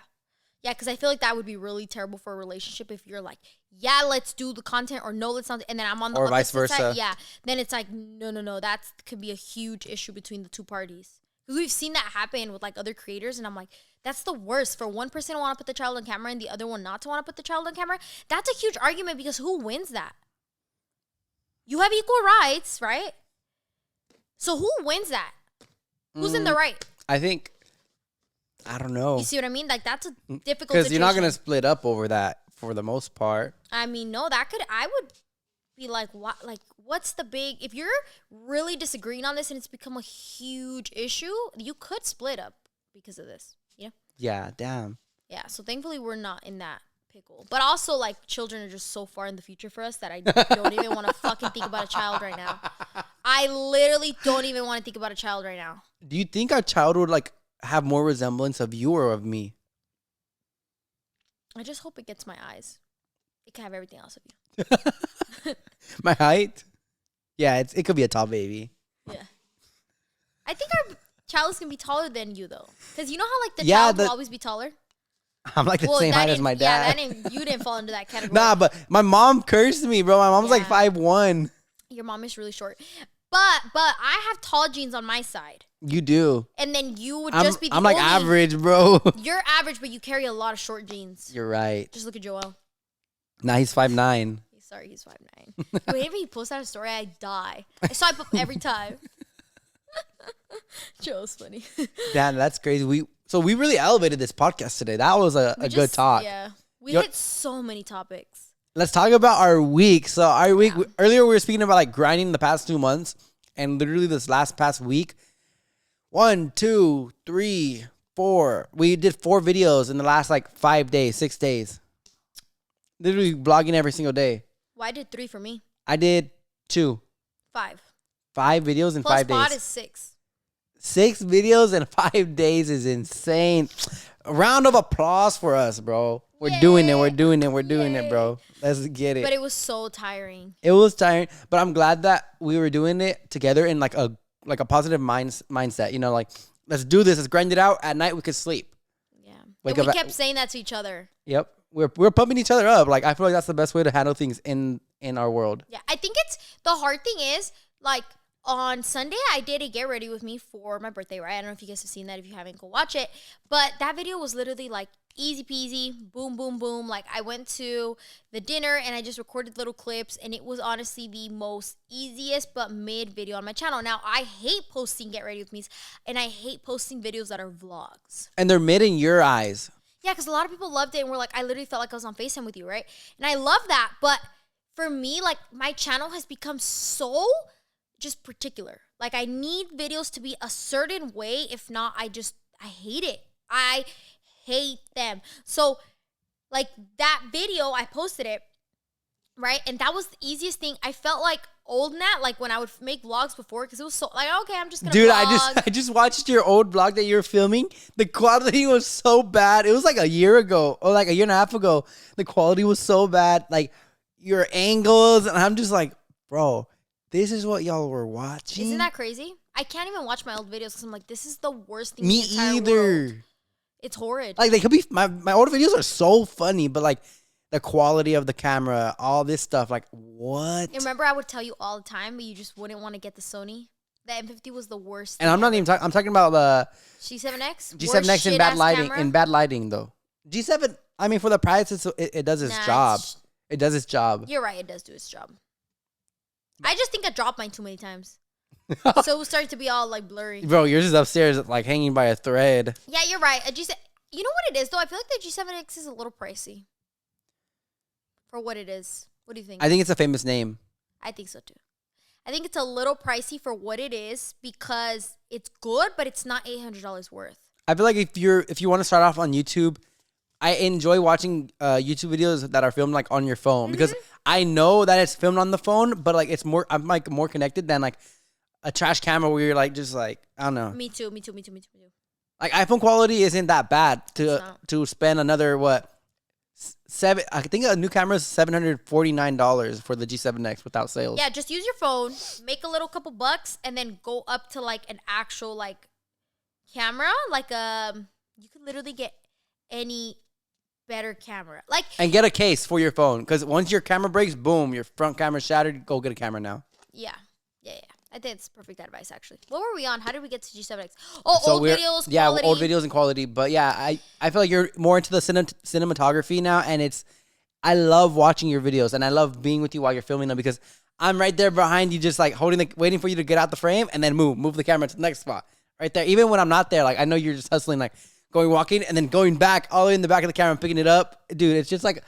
Yeah, because I feel like that would be really terrible for a relationship if you're like, yeah, let's do the content, or no, let's not. And then I'm on the or vice versa. Side. Yeah, then it's like, no. That could be a huge issue between the two parties. Because we've seen that happen with like other creators, and I'm like, that's the worst. For one person to want to put the child on camera and the other one not to want to put the child on camera, that's a huge argument, because who wins that? You have equal rights, right? So who wins that? Who's in the right? I think, I don't know. You see what I mean? Like, that's a difficult situation. Because you're not going to split up over that for the most part. I mean, no, I would be like, what? Like, what's the big, if you're really disagreeing on this and it's become a huge issue, you could split up because of this. Yeah. Yeah, damn. Yeah, so thankfully we're not in that pickle. But also, like, children are just so far in the future for us that I don't even want to fucking think about a child right now. I literally don't even want to think about a child right now. Do you think our child would, like, have more resemblance of you or of me? I just hope it gets my eyes. It can have everything else of you. My height? Yeah, it could be a tall baby. Yeah. I think our child is going to be taller than you, though. Because you know how, like, the child will always be taller? I'm like the same height as my dad. Yeah, you didn't fall into that category. Nah, but my mom cursed me, bro. My mom's like 5'1". Your mom is really short. But I have tall genes on my side. You do. And then you would just be the I'm like average, bro. You're average, but you carry a lot of short genes. You're right. Just look at Joel. Nah, he's 5'9". Sorry, he's 5'9". Whenever he posts that story, I die. I swipe up every time. Joel's funny. Damn, that's crazy. We really elevated this podcast today. That was a good talk. Yeah. We hit so many topics. Let's talk about our week. So our week, earlier we were speaking about like grinding the past 2 months, and literally this past week, 1, 2, 3, 4. We did 4 videos in the last like 5 days, 6 days. Literally vlogging every single day. Well, I did 3 for me. I did 2. 5. 5 videos in 5 days. Plus pod is 6. 6 videos in 5 days is insane. A round of applause for us, bro. We're doing it. We're Yay. doing it. We're doing it, Yay. bro. Let's get it. But it was so tiring. It was tiring, but I'm glad that we were doing it together in like a positive mindset. You know, like let's do this. Let's grind it out. At night we could sleep. Yeah. Wake And up we at- kept saying that to each other. Yep, we're pumping each other up. Like I feel like that's the best way to handle things in our world. Yeah. I think it's the hard thing is like on Sunday I did a get ready with me for my birthday, right? I don't know if you guys have seen that. If you haven't, go watch it. But that video was literally like easy peasy, boom, boom, boom. Like I went to the dinner and I just recorded little clips and it was honestly the most easiest but mid video on my channel. Now I hate posting get ready with me and I hate posting videos that are vlogs. And they're mid in your eyes. Yeah, because a lot of people loved it and were like, I literally felt like I was on FaceTime with you, right? And I love that. But for me, like my channel has become so just particular. Like I need videos to be a certain way. If not, I hate it. I hate them. So like that video, I posted it, right? And that was the easiest thing. I felt like old Nat, like when I would make vlogs before, because it was so like, okay, I'm just gonna Dude, vlog. I just watched your old vlog that you were filming. The quality was so bad. It was like a year ago or like a year and a half ago. The quality was so bad. Like your angles, and I'm just like, bro, this is what y'all were watching. Isn't that crazy? I can't even watch my old videos because I'm like, this is the worst thing Me in the entire either. world. It's horrid. Like they could be my old videos are so funny, but like the quality of the camera, all this stuff, like what? And remember, I would tell you all the time, but you just wouldn't want to get the Sony. The M50 was the worst. And I'm not even talking. I'm talking about the G7X. G7X in bad lighting. In bad lighting, though. G7. I mean, for the price, it does its job. It does its job. You're right. It does do its job. I just think I dropped mine too many times, so it was starting to be all like blurry. Bro, yours is upstairs, like hanging by a thread. Yeah, you're right. A G7. You know what it is though? I feel like the G7X is a little pricey for what it is. What do you think? I think it's a famous name. I think so too. I think it's a little pricey for what it is because it's good, but it's not $800 worth. I feel like if you want to start off on YouTube, I enjoy watching YouTube videos that are filmed like on your phone because I know that it's filmed on the phone, but like I'm like more connected than like a trash camera where you're like just like I don't know. Me too. Like iPhone quality isn't that bad to spend another I think a new camera is $749 for the G7X without sales. Yeah, just use your phone, make a little couple bucks, and then go up to like an actual like camera. Like you could literally get any better camera. Like and get a case for your phone because once your camera breaks, boom, your front camera's shattered. Go get a camera now. Yeah. I think it's perfect advice, actually. What were we on? How did we get to G7X? Oh, So old videos, yeah, quality. old videos and quality. But yeah, I feel like you're more into the cinematography now, and I love watching your videos, and I love being with you while you're filming them because I'm right there behind you, just like waiting for you to get out the frame, and then move the camera to the next spot, right there. Even when I'm not there, like I know you're just hustling, like walking, and then going back all the way in the back of the camera and picking it up, dude. It's just like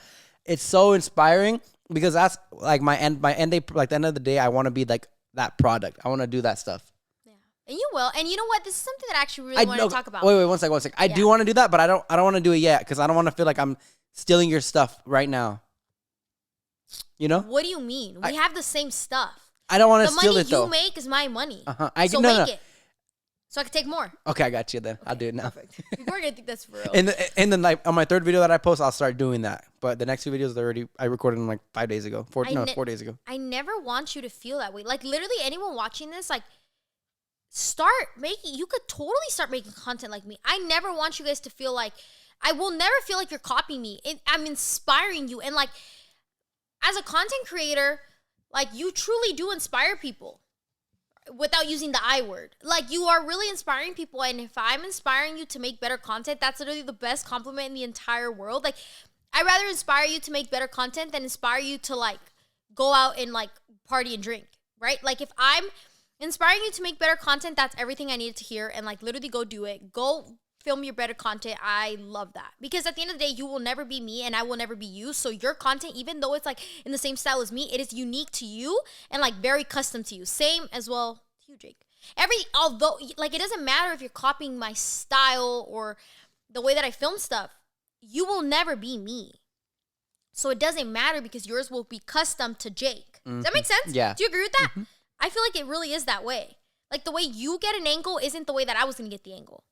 it's so inspiring because that's like my end day. Like the end of the day, I want to be like that product. I want to do that stuff. Yeah, and you will. And you know what? This is something that I actually really want to talk about. Wait, one second. I do want to do that, but I don't want to do it yet because I don't want to feel like I'm stealing your stuff right now. You know? What do you mean? We have the same stuff. I don't want to steal it The money though. you make is my money. So make it. So I can take more. Okay, I got you then. I'll do it now. Perfect. People are gonna think that's for real. And then like on my third video that I post, I'll start doing that. But the next two videos I recorded them like 5 days ago. 4 days ago. I never want you to feel that way. Like literally anyone watching this, like start making. You could totally start making content like me. I never want you guys to feel like. I will never feel like you're copying me. I'm inspiring you, and like as a content creator, like you truly do inspire people. Without using the I word. Like, you are really inspiring people, and if I'm inspiring you to make better content, that's literally the best compliment in the entire world. Like, I'd rather inspire you to make better content than inspire you to, like, go out and, like, party and drink, right? Like, if I'm inspiring you to make better content, that's everything I needed to hear, and, like, literally go do it. Go film your better content. I love that. Because at the end of the day, you will never be me, and I will never be you. So your content, even though it's, like, in the same style as me, it is unique to you and, like, very custom to you. Same as well to you, Jake. Although, like, it doesn't matter if you're copying my style or the way that I film stuff. You will never be me. So it doesn't matter because yours will be custom to Jake. Does that make sense? Yeah. Do you agree with that? I feel like it really is that way. Like, the way you get an angle isn't the way that I was going to get the angle.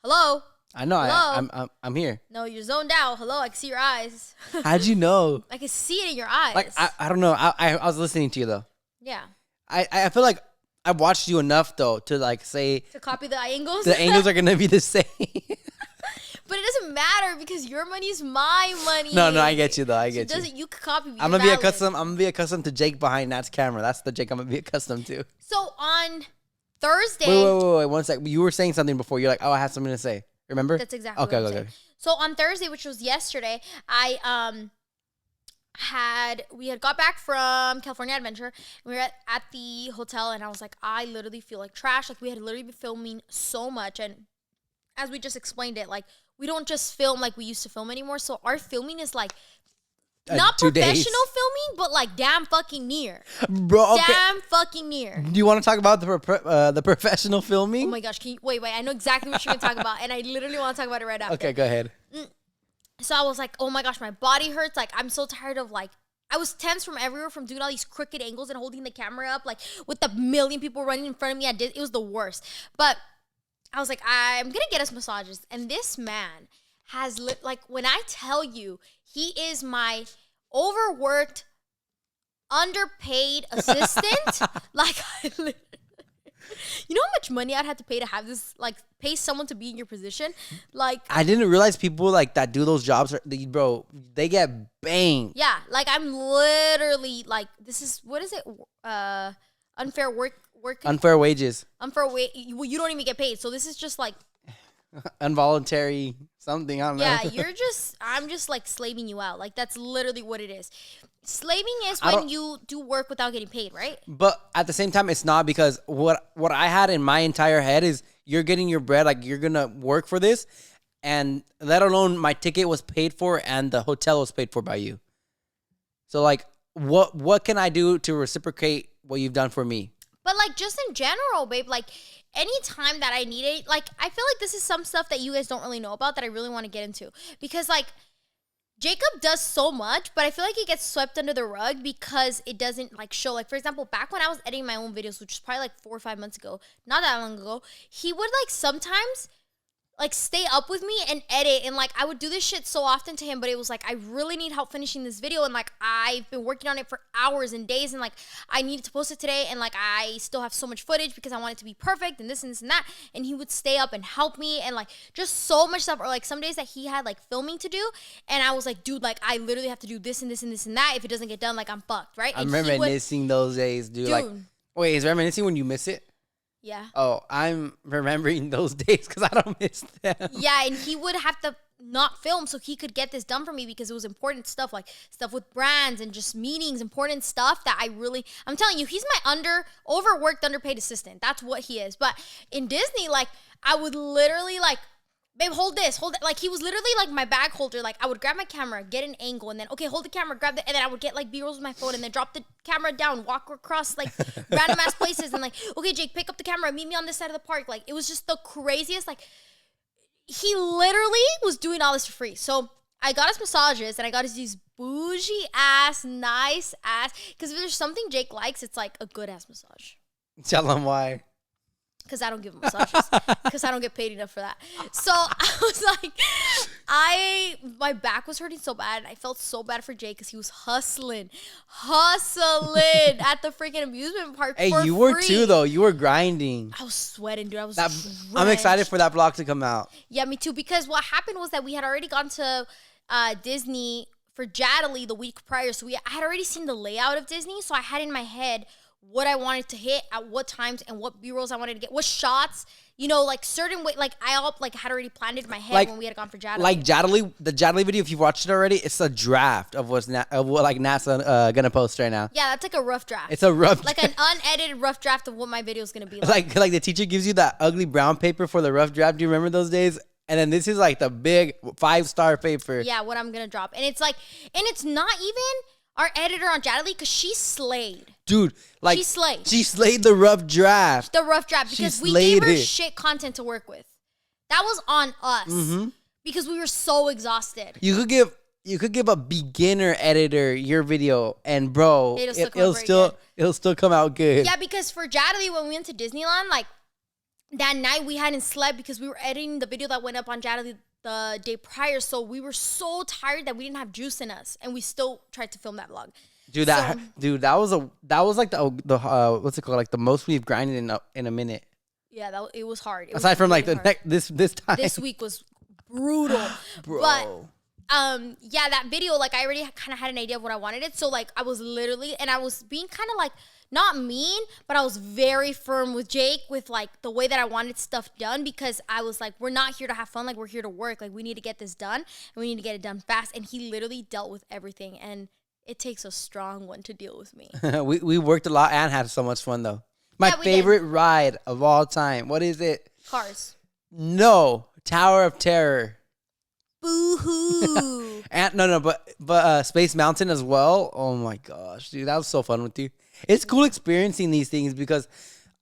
Hello? I know. Hello? I'm here. No, you're zoned out. Hello, I can see your eyes. How'd you know? I can see it in your eyes. Like I don't know. I was listening to you though. Yeah. I feel like I watched you enough though to like say To copy the angles? the angles are gonna be the same. But it doesn't matter because your money is my money. No, I get you though. I get you. You can copy me. I'm gonna be accustomed to Jake behind Nat's camera. That's the Jake I'm gonna be accustomed to. So on Thursday. Wait, 1 sec. You were saying something before. You're like, oh, I have something to say. Remember? That's exactly okay, what I'm okay. saying. So on Thursday, which was yesterday, we had got back from California Adventure. And we were at the hotel, and I was like, I literally feel like trash. Like we had literally been filming so much, and as we just explained it, like we don't just film like we used to film anymore. So our filming is like not 2 days. professional filming, but like damn fucking near. Bro, okay. Damn fucking near. Do you want to talk about the professional filming? Oh my gosh, can you wait, I know exactly what you're gonna talk about, and I literally want to talk about it right after. Okay, go ahead. So I was like, oh my gosh, my body hurts. Like, I'm so tired of like, I was tense from everywhere from doing all these crooked angles and holding the camera up, like with the million people running in front of me. It was the worst. But I was like, I'm gonna get us massages. And this man has like, when I tell you, he is my overworked, underpaid assistant. Like, you know how much money I'd have to pay to have this, like, pay someone to be in your position? Like, I didn't realize people like that do those jobs, bro, they get banged. yeah, like I'm literally like, this is, what is it? Unfair work. Unfair wages. Unfair wage. Well, you don't even get paid. So this is just like Involuntary something. I don't know. Yeah, I'm just like slaving you out. Like that's literally what it is. Slaving is when you do work without getting paid, right? But at the same time, it's not, because what I had in my entire head is you're getting your bread, like you're gonna work for this, and let alone my ticket was paid for and the hotel was paid for by you. So like, what can I do to reciprocate what you've done for me? But like just in general, babe, like anytime that I need it, like I feel like this is some stuff that you guys don't really know about that I really want to get into, because like Jacob does so much, but I feel like it gets swept under the rug because it doesn't like show. Like, for example, back when I was editing my own videos, which was probably like 4 or 5 months ago, not that long ago, he would like sometimes like stay up with me and edit, and like I would do this shit so often to him, but it was like I really need help finishing this video, and like I've been working on it for hours and days, and like I needed to post it today, and like I still have so much footage because I want it to be perfect and this and this and that, and he would stay up and help me, and like just so much stuff. Or like some days that he had like filming to do, and I was like, dude, like I literally have to do this and this and this and that. If it doesn't get done, like I'm fucked, right? I'm reminiscing those days, dude. Like, wait, is reminiscing when you miss it? Yeah. Oh, I'm remembering those days because I don't miss them. Yeah, and he would have to not film so he could get this done for me because it was important stuff, like stuff with brands and just meetings, important stuff that I'm telling you, he's my overworked, underpaid assistant. That's what he is. But in Disney, like, I would literally like, babe, hold this, hold that. Like, he was literally like my bag holder. Like, I would grab my camera, get an angle, and then, okay, hold the camera, grab the, and then I would get like B-rolls with my phone, and then drop the camera down, walk across like random ass places, and like, okay, Jake, pick up the camera, meet me on this side of the park. Like, it was just the craziest. Like, he literally was doing all this for free. So I got us massages, and I got us these bougie ass, nice ass. Because if there's something Jake likes, it's like a good ass massage. Tell him why. Because I don't give massages. Because I don't get paid enough for that. So I was like, my back was hurting so bad. And I felt so bad for Jake because he was hustling at the freaking amusement park. Hey, for you were free. too, though. You were grinding. I was sweating, dude. I was I'm excited for that vlog to come out. Yeah, me too. Because what happened was that we had already gone to Disney for Jadley the week prior. So I had already seen the layout of Disney. So I had in my head what I wanted to hit at what times and what B-rolls I wanted to get, what shots, you know, like certain way, like I all like had already planned it in my head like, when we had gone for Jadley. Like the Jadley video, if you've watched it already, it's a draft of what like NASA gonna post right now. Yeah, that's like a rough draft. It's a rough, like an unedited rough draft of what my video is gonna be like. Like the teacher gives you that ugly brown paper for the rough draft. Do you remember those days? And then this is like the big 5-star paper. Yeah, what I'm gonna drop, and it's like, and it's not even our editor on Jadley, because she slayed. Dude, like she slayed. She slayed the rough draft. The rough draft, because we gave her shit content to work with. That was on us because we were so exhausted. You could give a beginner editor your video, and bro, it'll still come out good. Yeah, because for Jadley, when we went to Disneyland, like that night we hadn't slept because we were editing the video that went up on Jada the day prior. So we were so tired that we didn't have juice in us, and we still tried to film that vlog. Dude, that was like the what's it called, like the most we've grinded in a minute. Yeah, it was hard. Aside from like this time, this week was brutal, bro. But yeah, that video, like I already kind of had an idea of what I wanted it. So like I was literally, and I was being kind of like not mean, but I was very firm with Jake with like the way that I wanted stuff done, because I was like, we're not here to have fun, like we're here to work, like we need to get this done and we need to get it done fast. And he literally dealt with everything, and it takes a strong one to deal with me. we worked a lot and had so much fun though. My favorite ride of all time. What is it? Cars. No, Tower of Terror. Boo-hoo. And but Space Mountain as well. Oh my gosh, dude, that was so fun with you. It's cool experiencing these things because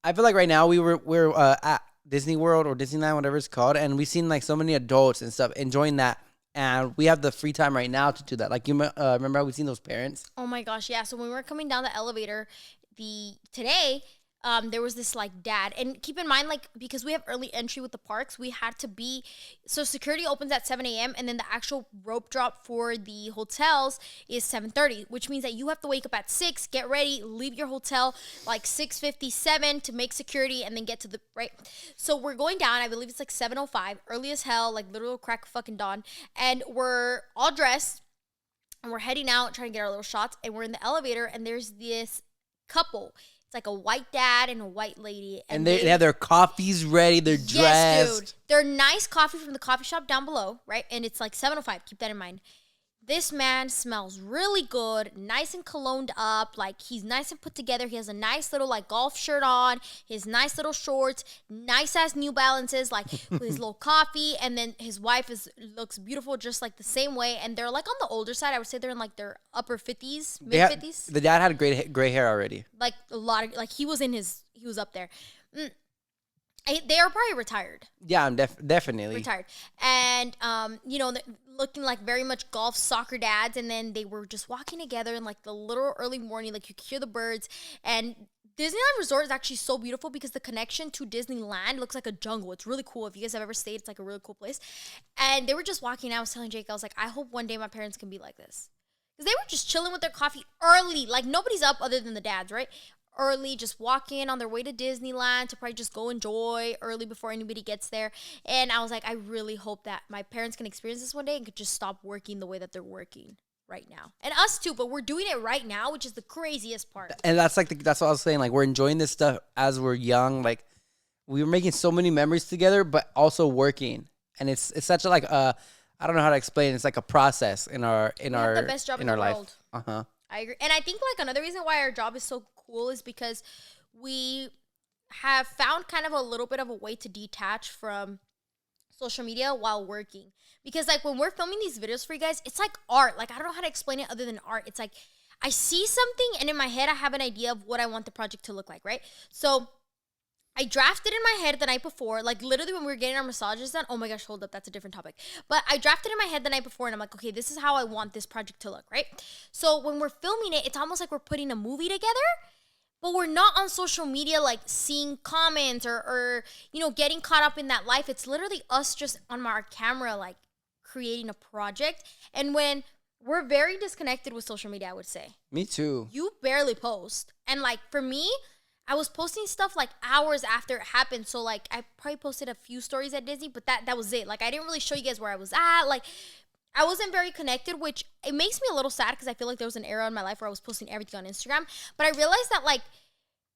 I feel like right now we're at Disney World or Disneyland, whatever it's called, and we've seen like so many adults and stuff enjoying that, and we have the free time right now to do that. Like you remember how we seen those parents? Oh my gosh, yeah. So when we were coming down the elevator, today. There was this like dad, and keep in mind, like, because we have early entry with the parks, we had to be, so security opens at 7 a.m. and then the actual rope drop for the hotels is 7:30, which means that you have to wake up at 6, get ready, leave your hotel like 6:57 to make security and then get to the, right? So we're going down, I believe it's like 7:05, early as hell, like literal crack of fucking dawn, and we're all dressed and we're heading out trying to get our little shots, and we're in the elevator and there's this couple. It's like a white dad and a white lady. And they have their coffees ready. They're dressed. Yes, dude. They're nice coffee from the coffee shop down below, right? And it's like 7:05. Keep that in mind. This man smells really good, nice and cologned up. Like, he's nice and put together. He has a nice little, like, golf shirt on, his nice little shorts, nice-ass New Balances, like, with his little coffee. And then his wife looks beautiful just, like, the same way. And they're, like, on the older side. I would say they're in, like, their upper 50s, mid-50s. The dad had gray hair already. Like, a lot of, like, he was up there. They are probably retired. Yeah, I'm definitely retired. And, you know, looking like very much golf soccer dads. And then they were just walking together in like the little early morning, like you could hear the birds. And Disneyland Resort is actually so beautiful because the connection to Disneyland looks like a jungle. It's really cool. If you guys have ever stayed, it's like a really cool place. And they were just walking. I was telling Jake, I was like, I hope one day my parents can be like this. Because they were just chilling with their coffee early. Like, nobody's up other than the dads, right? Early, just walking on their way to Disneyland to probably just go enjoy early before anybody gets there. And I was like, I really hope that my parents can experience this one day and could just stop working the way that they're working right now. And us too, but we're doing it right now, which is the craziest part. And that's that's what I was saying. Like, we're enjoying this stuff as we're young. Like, we were making so many memories together, but also working. And it's such a like I don't know how to explain. It's like a process in our the best job in the life. World. Uh-huh. I agree. And I think like another reason why our job is so cool is because we have found kind of a little bit of a way to detach from social media while working. Because like when we're filming these videos for you guys, it's like art. Like, I don't know how to explain it other than art. It's like I see something and in my head I have an idea of what I want the project to look like, right? So I drafted in my head the night before, like literally when we were getting our massages done. Oh my gosh, hold up, that's a different topic. But I drafted in my head the night before and I'm like, okay, this is how I want this project to look, right? So when we're filming it, it's almost like we're putting a movie together, but we're not on social media like seeing comments or you know, getting caught up in that life. It's literally us just on our camera, like creating a project. And when we're very disconnected with social media, I would say. Me too. You barely post. And like for me, I was posting stuff like hours after it happened. So like I probably posted a few stories at Disney, but that was it. Like I didn't really show you guys where I was at. Like I wasn't very connected, which it makes me a little sad because I feel like there was an era in my life where I was posting everything on Instagram. But I realized that like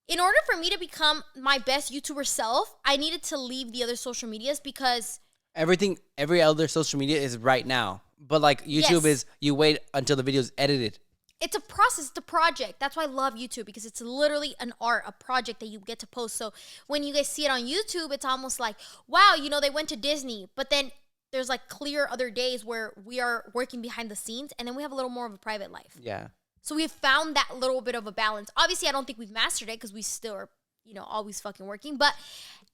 in order for me to become my best YouTuber self, I needed to leave the other social medias because every other social media is right now. But like YouTube is you wait until the video is edited. It's a process, it's a project. That's why I love YouTube, because it's literally an art, a project that you get to post. So when you guys see it on YouTube, it's almost like, wow, you know, they went to Disney. But then there's like clear other days where we are working behind the scenes, and then we have a little more of a private life. Yeah. So we've found that little bit of a balance. Obviously, I don't think we've mastered it because we still are, you know, always fucking working. But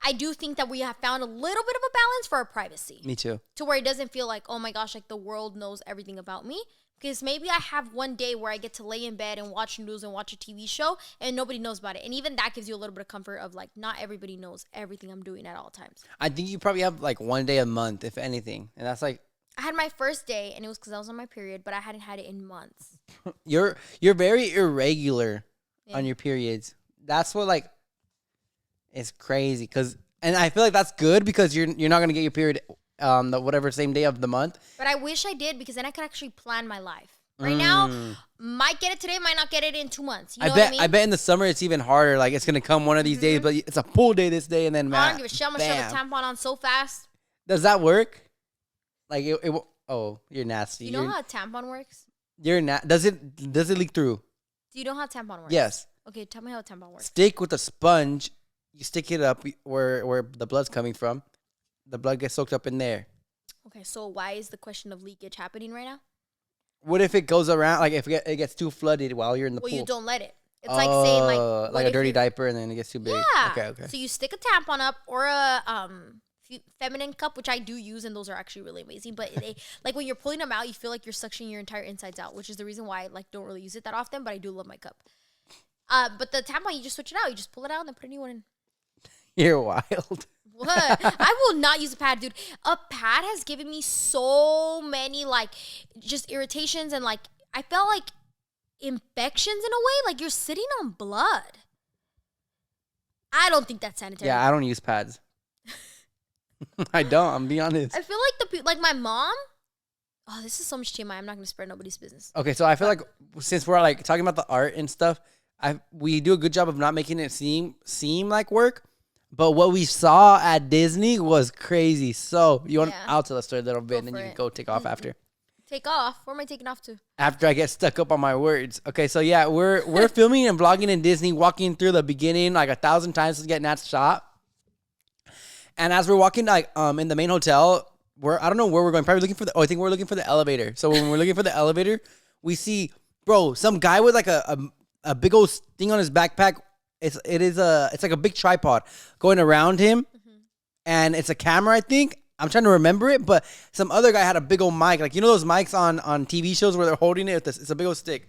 I do think that we have found a little bit of a balance for our privacy. Me too. To where it doesn't feel like, oh my gosh, like the world knows everything about me. Because maybe I have one day where I get to lay in bed and watch news and watch a TV show and nobody knows about it. And even that gives you a little bit of comfort of like, not everybody knows everything I'm doing at all times. I think you probably have like one day a month, if anything. And that's like, I had my first day and it was because I was on my period, but I hadn't had it in months. you're very irregular on your periods. That's what like is crazy. And I feel like that's good because you're not going to get your period the whatever same day of the month. But I wish I did because then I could actually plan my life. Right now, might get it today, might not get it in 2 months. You know what I mean? I bet in the summer it's even harder. Like it's gonna come one of these days, but it's a pool day this day, and then I don't give a shit. I'm gonna shove a tampon on so fast. Does that work? Like oh, you're nasty. You know how a tampon works? Does it leak through? Do you know how a tampon works? Yes. Okay, tell me how a tampon works. Stick with a sponge. You stick it up where the blood's coming from. The blood gets soaked up in there. Okay, so why is the question of leakage happening right now? What if it goes around, like if it gets too flooded while you're in the pool? Well, you don't let it. It's like saying like a dirty diaper and then it gets too big. Yeah. Okay. So you stick a tampon up or a feminine cup, which I do use, and those are actually really amazing. But they, like when you're pulling them out, you feel like you're suctioning your entire insides out, which is the reason why I like don't really use it that often. But I do love my cup. But the tampon, you just switch it out. You just pull it out and then put a new one in. You're wild. What? I will not use a pad, dude. A pad has given me so many like just irritations and like I felt like infections in a way. Like you're sitting on blood. I don't think that's sanitary. Yeah, I don't use pads. I don't. I'm being honest. I feel like like my mom. Oh, this is so much TMI. I'm not gonna spread nobody's business. Okay, so I feel like since we're like talking about the art and stuff, we do a good job of not making it seem like work. But what we saw at Disney was crazy. So I'll tell the story a little bit, and then you can go take off after. Take off? Where am I taking off to? After I get stuck up on my words. Okay, so yeah, we're filming and vlogging in Disney, walking through the beginning like 1,000 times to get Nat's shot. And as we're walking like in the main hotel, I don't know where we're going. Probably looking for I think we're looking for the elevator. So when we're looking for the elevator, we see some guy with like a big old thing on his backpack. It's like a big tripod going around him, and it's a camera. I think I'm trying to remember it, but some other guy had a big old mic, like you know those mics on TV shows where they're holding it. It's a big old stick,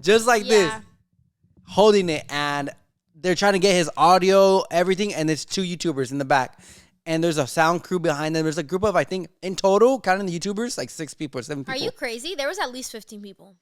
just like this, holding it, and they're trying to get his audio, everything, and there's 2 YouTubers in the back, and there's a sound crew behind them. There's a group of I think in total, counting the YouTubers, like 6 people or 7 people. Are you crazy? There was at least 15 people.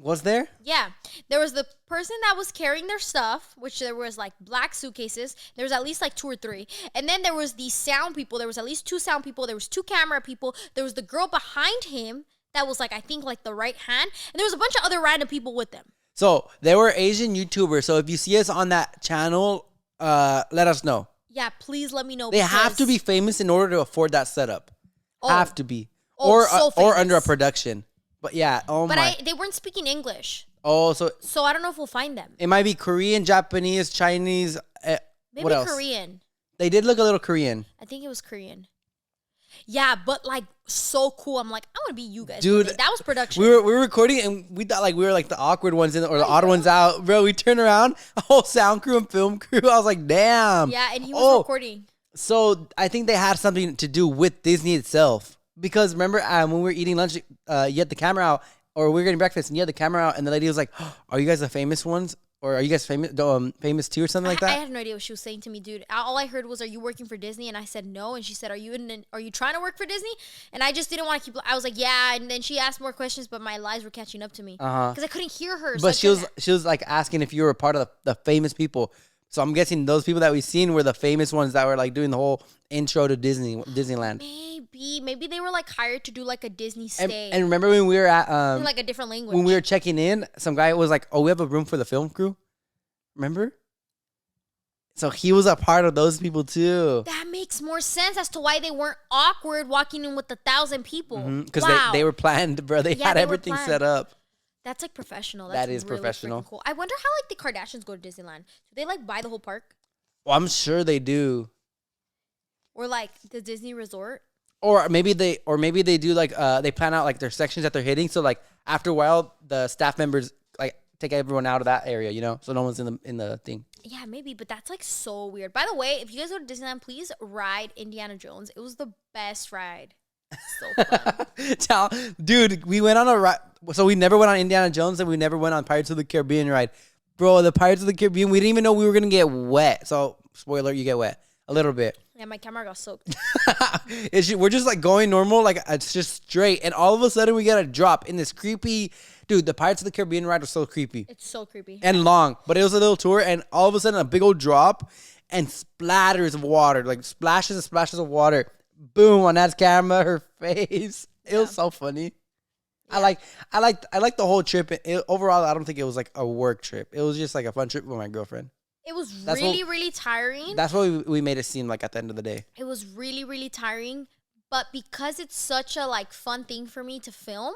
Was there? Yeah. There was the person that was carrying their stuff, which there was like black suitcases. There was at least like 2 or 3. And then there was the sound people. There was at least 2 sound people. There was 2 camera people. There was the girl behind him that was like, I think like the right hand. And there was a bunch of other random people with them. So they were Asian YouTubers. So if you see us on that channel, let us know. Yeah, please let me know. They have to be famous in order to afford that setup. Have to be. Oh, or under a production. But yeah, they weren't speaking English. Oh, so I don't know if we'll find them. It might be Korean, Japanese, Chinese. Maybe what else? Korean. They did look a little Korean. I think it was Korean. Yeah, but like so cool. I'm like, I want to be you guys. Dude, that was production. We were recording and we thought like we were like the awkward ones or the odd ones out. Bro, we turned around, a whole sound crew and film crew. I was like, damn. Yeah, and he was recording. So I think they had something to do with Disney itself. Because remember when we were eating lunch, you had the camera out, or we were getting breakfast and you had the camera out, and the lady was like, oh, are you guys the famous ones? Or are you guys famous too or something like that? I had no idea what she was saying to me, dude. All I heard was, are you working for Disney? And I said no. And she said, are you trying to work for Disney? And I just didn't want to keep, I was like, yeah. And then she asked more questions, but my lies were catching up to me. Because I couldn't hear her. But she was like asking if you were a part of the famous people. So I'm guessing those people that we've seen were the famous ones that were like doing the whole intro to Disneyland. Maybe they were like hired to do like a Disney stay. And remember when we were at in like a different language. When we were checking in, some guy was like, "Oh, we have a room for the film crew." Remember? So he was a part of those people too. That makes more sense as to why they weren't awkward walking in with 1,000 people. Because they were planned, bro. They had everything set up. That's like professional. That is really professional. Cool. I wonder how like the Kardashians go to Disneyland. Do they like buy the whole park? Well, I'm sure they do. Or like the Disney Resort. Or maybe they do like they plan out like their sections that they're hitting. So like after a while, the staff members like take everyone out of that area, you know, so no one's in the thing. Yeah, maybe, but that's like so weird. By the way, if you guys go to Disneyland, please ride Indiana Jones. It was the best ride. So fun. Dude, we went on a ride. So we never went on Indiana Jones and we never went on Pirates of the Caribbean ride. Bro, the Pirates of the Caribbean, we didn't even know we were going to get wet. So, spoiler, you get wet. A little bit. Yeah, my camera got soaked. We're just like going normal. Like, it's just straight. And all of a sudden, we get a drop in this creepy. Dude, the Pirates of the Caribbean ride was so creepy. It's so creepy. And long. But it was a little tour. And all of a sudden, a big old drop and splatters of water. Like, splashes and splashes of water. Boom, on that camera, her face. It was so funny. Yeah. I like the whole trip. Overall, I don't think it was like a work trip. It was just like a fun trip with my girlfriend. It was really tiring. That's what we made it seem like at the end of the day. It was really tiring. But because it's such a like fun thing for me to film,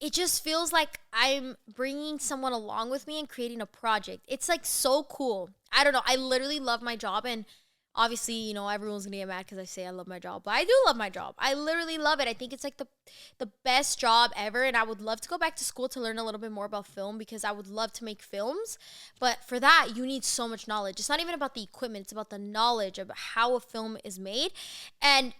it just feels like I'm bringing someone along with me and creating a project. It's like so cool. I don't know. I literally love my job. And obviously, you know, everyone's going to get mad because I say I love my job. But I do love my job. I literally love it. I think it's like the best job ever. And I would love to go back to school to learn a little bit more about film because I would love to make films. But for that, you need so much knowledge. It's not even about the equipment. It's about the knowledge of how a film is made. And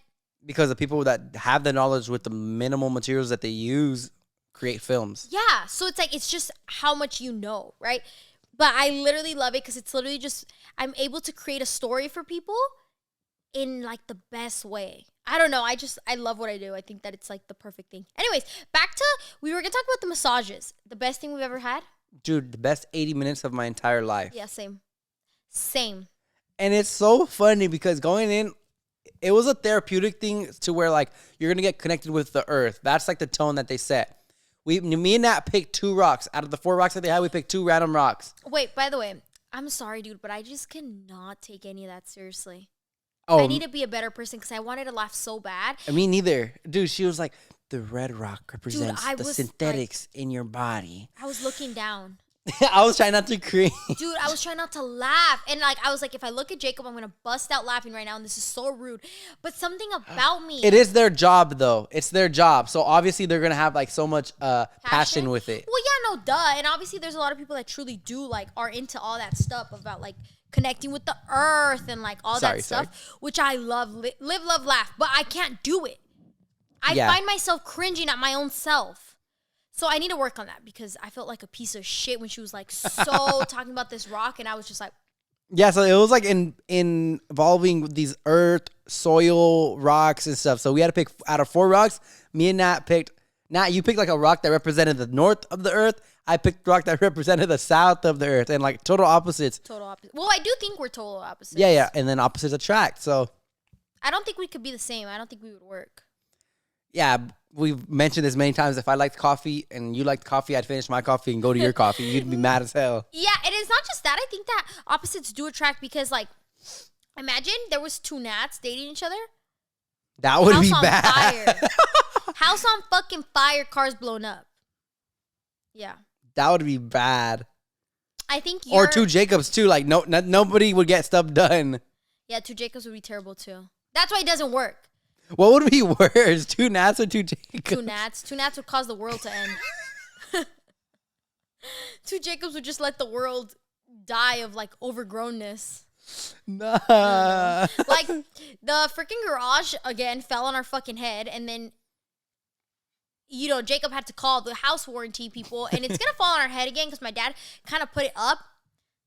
because the people that have the knowledge with the minimal materials that they use create films. Yeah. So it's like, it's just how much you know, right? But I literally love it because it's literally just, I'm able to create a story for people in like the best way. I don't know. I love what I do. I think that it's like the perfect thing. Anyways, back to, we were going to talk about the massages. The best thing we've ever had. Dude, the best 80 minutes of my entire life. Yeah, same. Same. And it's so funny because going in, it was a therapeutic thing to where like you're going to get connected with the earth. That's like the tone that they set. Me and Nat picked 2 rocks. Out of the 4 rocks that they had, we picked 2 random rocks. Wait, by the way, I'm sorry, dude, but I just cannot take any of that seriously. Oh, I need to be a better person because I wanted to laugh so bad. Me neither. Dude, she was like, the red rock represents Dude, the synthetics in your body. I was looking down. I was trying not to cringe. Dude, I was trying not to laugh. And like, I was like, if I look at Jacob, I'm going to bust out laughing right now. And this is so rude. But something about me. It is their job, though. It's their job. So obviously, they're going to have like so much passion with it. Well, yeah, no, duh. And obviously, there's a lot of people that truly do like are into all that stuff about like connecting with the earth and like all that stuff, which I love. Live, love, laugh. But I can't do it. I find myself cringing at my own self. So I need to work on that because I felt like a piece of shit when she was like so talking about this rock, and I was just like, yeah. So it was like involving these earth, soil, rocks, and stuff. So we had to pick out of 4 rocks. Me and Nat picked. Nat, you picked like a rock that represented the north of the earth. I picked a rock that represented the south of the earth, and like total opposites. Total opposite. Well, I do think we're total opposites. Yeah, and then opposites attract. So I don't think we could be the same. I don't think we would work. Yeah, we've mentioned this many times. If I liked coffee and you liked coffee, I'd finish my coffee and go to your coffee. You'd be mad as hell. Yeah, and it's not just that. I think that opposites do attract because, like, imagine there was 2 Nats dating each other. That would be bad. bad. House on fucking fire, cars blown up. Yeah. That would be bad. I think or 2 Jacobs, too. Like, nobody would get stuff done. Yeah, 2 Jacobs would be terrible, too. That's why it doesn't work. What would be worse, 2 Nats or 2 Jacobs? 2 Nats. 2 Nats would cause the world to end. 2 Jacobs would just let the world die of like overgrownness. Nah. Like the freaking garage again fell on our fucking head, and then Jacob had to call the house warranty people, and it's gonna fall on our head again because my dad kind of put it up.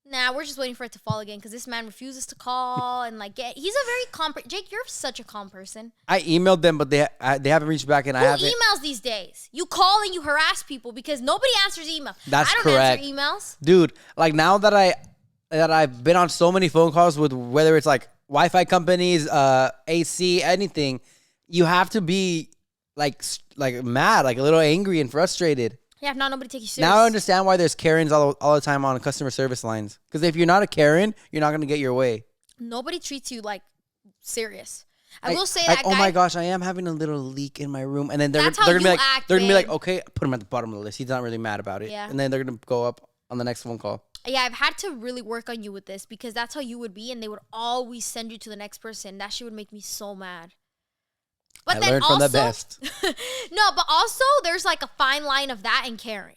Nah, we're just waiting for it to fall again because this man refuses to call and like get. He's a very calm. Jake, you're such a calm person. I emailed them, but they haven't reached back, and I haven't. Who emails these days? You call and you harass people because nobody answers email. That's correct. I don't answer emails, dude. Like now that I've been on so many phone calls with whether it's like Wi-Fi companies, AC, anything, you have to be like mad, like a little angry and frustrated. Yeah, if not, nobody take you serious. Now I understand why there's Karens all the time on customer service lines. Because if you're not a Karen, you're not going to get your way. Nobody treats you like serious. I will say that guy. Oh my gosh, I am having a little leak in my room, and then they're gonna be like, okay, put him at the bottom of the list. He's not really mad about it. Yeah. And then they're gonna go up on the next phone call. Yeah, I've had to really work on you with this because that's how you would be, and they would always send you to the next person. That shit would make me so mad. But I learned from the best. No, but also there's like a fine line of that and Karen.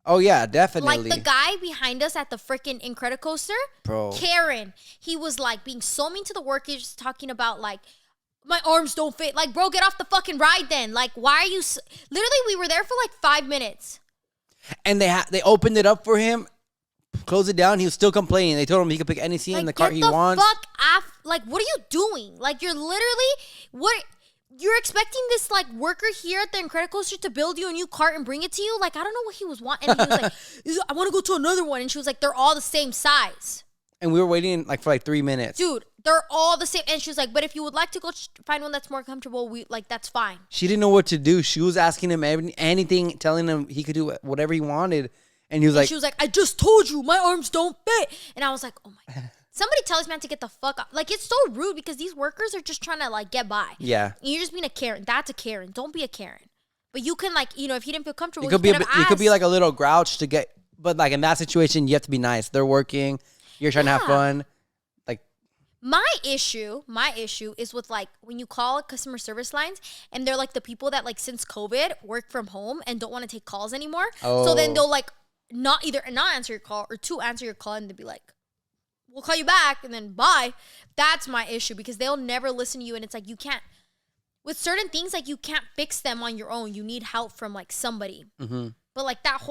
Oh yeah, definitely. Like the guy behind us at the freaking Incredicoaster, bro. Karen. He was like being so mean to the workers, talking about like my arms don't fit. Like, bro, get off the fucking ride then. Like, why are you... Literally, we were there for like 5 minutes. And they opened it up for him, closed it down. He was still complaining. They told him he could pick any seat in the car he wants. Fuck off. Like, what are you doing? Like, you're literally... You're expecting this, like, worker here at the Incredicoaster to build you a new cart and bring it to you? Like, I don't know what he was wanting. And he was like, I want to go to another one. And she was like, they're all the same size. And we were waiting, like, for, like, 3 minutes. Dude, they're all the same. And she was like, but if you would like to go find one that's more comfortable, that's fine. She didn't know what to do. She was asking him anything, telling him he could do whatever he wanted. And he was like... She was like, I just told you, my arms don't fit. And I was like, oh, my God. Somebody tell this man to get the fuck up. Like, it's so rude because these workers are just trying to, like, get by. Yeah. And you're just being a Karen. That's a Karen. Don't be a Karen. But you can, like, if he didn't feel comfortable, you could be like a little grouch to get... But, like, in that situation, you have to be nice. They're working. You're trying to have fun. Like... My issue is with, like, when you call customer service lines and they're, like, the people that, like, since COVID work from home and don't want to take calls anymore. Oh. So then they'll, like, not answer your call or answer your call and they'll be like, we'll call you back and then bye. That's my issue because they'll never listen to you. And it's like, you can't, with certain things, like you can't fix them on your own. You need help from like somebody. Mm-hmm. But like that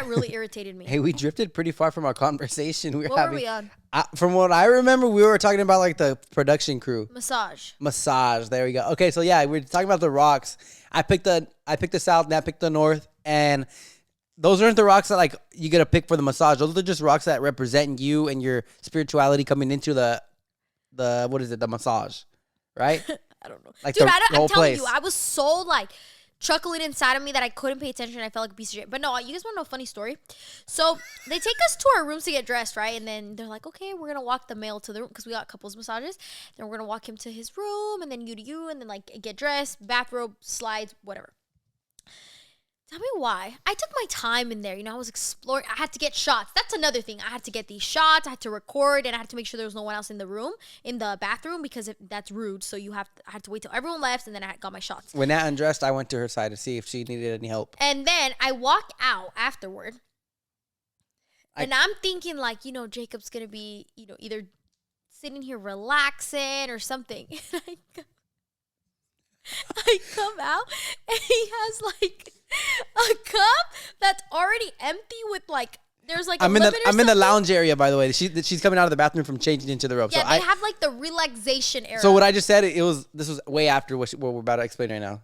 really irritated me. Hey, we drifted pretty far from our conversation. What were we on? From what I remember, we were talking about like the production crew. Massage. There we go. Okay. So yeah, we were talking about the rocks. I picked the south, Nat picked the north, and those aren't the rocks that like you get to pick for the massage. Those are just rocks that represent you and your spirituality coming into the what is it? The massage, right? I don't know. Like dude, I'm telling you, I was so like chuckling inside of me that I couldn't pay attention. I felt like a piece of shit. But no, you guys want to know a funny story? So they take us to our rooms to get dressed, right? And then they're like, okay, we're going to walk the male to the room because we got couples massages. Then we're going to walk him to his room and then you to you and then like get dressed, bathrobe, slides, whatever. Tell me why. I took my time in there. I was exploring. I had to get shots. That's another thing. I had to get these shots. I had to record, and I had to make sure there was no one else in the room, in the bathroom, because that's rude. So I had to wait till everyone left, and then I got my shots. When Nat undressed, I went to her side to see if she needed any help. And then I walk out afterward, and I'm thinking like, Jacob's gonna be, either sitting here relaxing or something. I come out, and he has like a cup that's already empty with like there's like I'm in the lounge area, by the way. She's coming out of the bathroom from changing into the robe. Yeah, so they have like the relaxation area. So what I just said, this was way after what we're about to explain right now.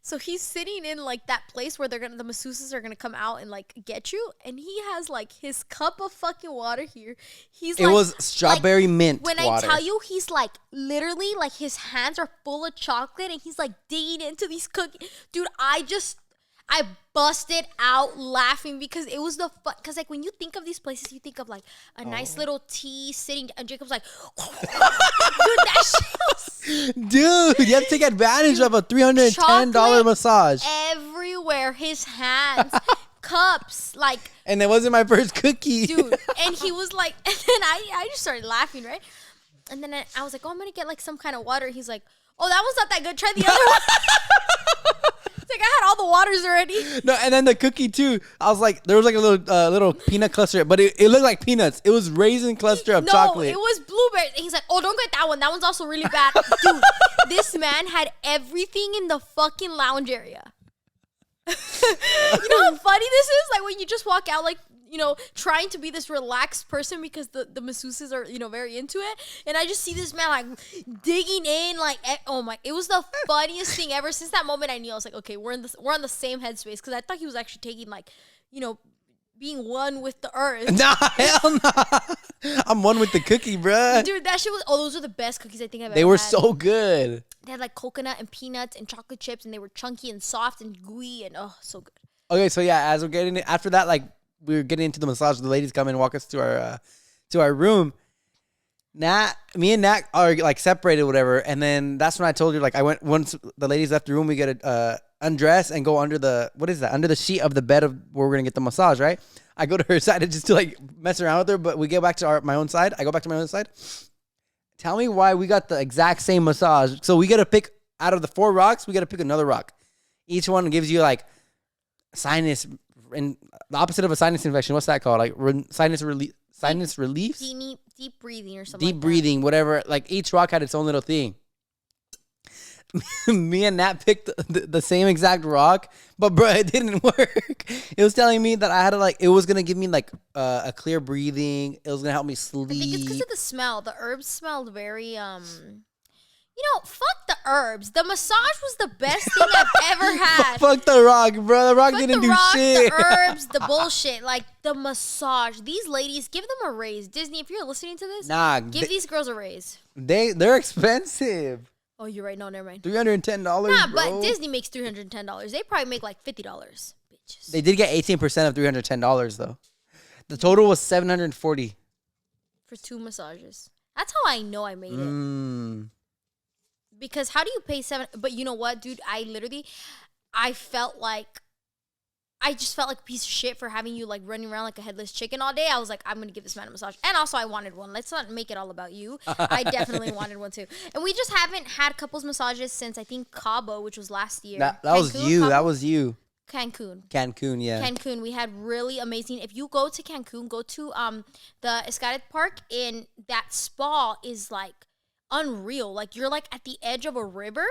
So he's sitting in like that place where the masseuses are gonna come out and like get you, and he has like his cup of fucking water here. It was strawberry mint when water. I tell you, he's like literally like his hands are full of chocolate, and he's like digging into these cookies. Dude, I busted out laughing because it was because like when you think of these places, you think of like a nice little tea sitting, and Jacob's like, dude, that shit was... Dude, you have to take advantage of a $310 massage. Everywhere, his hands, cups, like... And that wasn't my first cookie. Dude, and he was like, and then I just started laughing, right? And then I was like, oh, I'm going to get like some kind of water. He's like, oh, that was not that good. Try the other one. It's like I had all the waters already. No, and then the cookie too. I was like, there was like a little peanut cluster, but it looked like peanuts. It was raisin cluster of chocolate. No, it was blueberry. And he's like, oh, don't get that one. That one's also really bad. Dude, this man had everything in the fucking lounge area. You know how funny this is? Like when you just walk out like, trying to be this relaxed person because the masseuses are, very into it. And I just see this man like digging in like, oh my, it was the funniest thing ever. Since that moment I knew, I was like, okay, we're on the same headspace, because I thought he was actually taking like, being one with the earth. Nah, hell nah. I'm one with the cookie, bruh. Dude, that shit was, those are the best cookies I think I've ever had. They were so good. They had like coconut and peanuts and chocolate chips, and they were chunky and soft and gooey and so good. Okay, so yeah, as we're getting it, after that, like, we were getting into the massage. The ladies come in and walk us to our room. Me and Nat are like separated, whatever. And then that's when I told her, like, once the ladies left the room, we get to undress and go under under the sheet of the bed of where we're gonna get the massage, right? I go to her side just to like mess around with her, but we go back to my own side. I go back to my own side. Tell me why we got the exact same massage. So we got to pick out of the 4 rocks. We got to pick another rock. Each one gives you like sinus. And the opposite of a sinus infection, what's that called? Like sinus relief, Deep breathing or something. Deep breathing, whatever. Like each rock had its own little thing. me and Nat picked the same exact rock, but bro, it didn't work. It was telling me that I had to like, it was gonna give me like a clear breathing. It was gonna help me sleep. I think it's because of the smell. The herbs smelled very You know, fuck the herbs. The massage was the best thing I've ever had. Fuck the rock, bro. The rock didn't do shit. The herbs, the bullshit, like the massage. These ladies, give them a raise. Disney, if you're listening to this, give these girls a raise. They're expensive. Oh, you're right. No, never mind. $310. Nah, bro. but Disney makes $310. They probably make like $50. Bitches. They did get 18% of $310 though. The total was $740 for 2 massages. That's how I know I made it. Because how do you pay $7? But you know what, dude? I just felt like a piece of shit for having you like running around like a headless chicken all day. I was like, I'm gonna give this man a massage, and also I wanted one. Let's not make it all about you. I definitely wanted one too. And we just haven't had couples massages since I think Cabo, which was last year. That was you. Cabo? That was you. Cancun, yeah. Cancun, we had really amazing. If you go to Cancun, go to the Escaret Park, and that spa is like unreal. Like you're like at the edge of a river,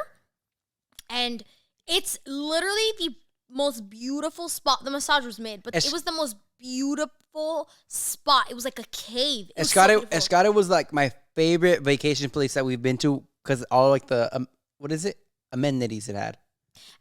and it's literally the most beautiful spot. The massage was made, but it was the most beautiful spot. It was like a cave. Escaret was like my favorite vacation place that we've been to because all like the amenities it had.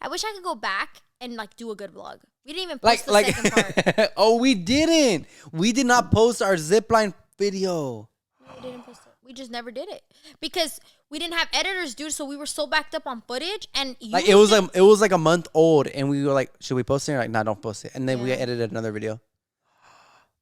I wish I could go back and like do a good vlog. We didn't even post the second part. Oh, we didn't. We did not post our zipline video. No, we didn't post it. We just never did it because we didn't have editors, dude. So we were so backed up on footage, and it was like a month old, and we were like, "Should we post it?" Like, "No, don't post it." And then we edited another video.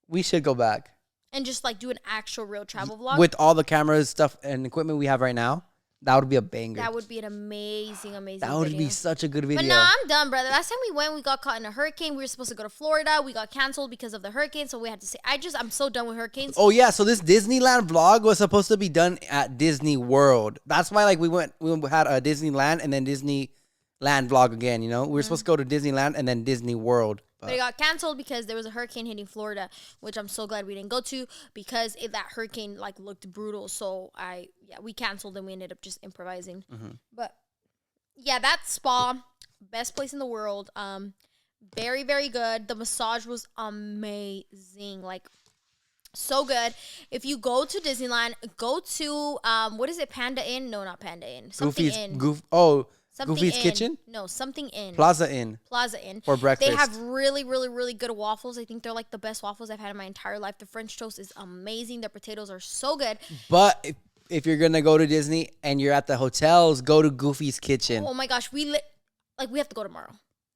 We should go back and just like do an actual real travel vlog with all the cameras, stuff, and equipment we have right now. That would be a banger. That would be an amazing That would video. be such a good video. But nah, I'm done, brother. Last time we went, we got caught in a hurricane. We were supposed to go to Florida. We got canceled because of the hurricane, so we had to say, I'm so done with hurricanes. Oh, yeah. So this Disneyland vlog was supposed to be done at Disney World. That's why, like, we had a Disneyland and then Disneyland vlog again, you know? We were supposed to go to Disneyland and then Disney World. But it got canceled because there was a hurricane hitting Florida, which I'm so glad we didn't go to because that hurricane like looked brutal. So we canceled and we ended up just improvising. But yeah, that spa, best place in the world. Very, very good. The massage was amazing. Like so good. If you go to Disneyland, go to what is it? Panda Inn? No, not Panda Inn. Something Inn. Goofy's Kitchen? No, something Inn. Plaza Inn. For breakfast. They have really, really, really good waffles. I think they're like the best waffles I've had in my entire life. The French toast is amazing. Their potatoes are so good. But if you're going to go to Disney and you're at the hotels, go to Goofy's Kitchen. Oh my gosh. We have to go tomorrow.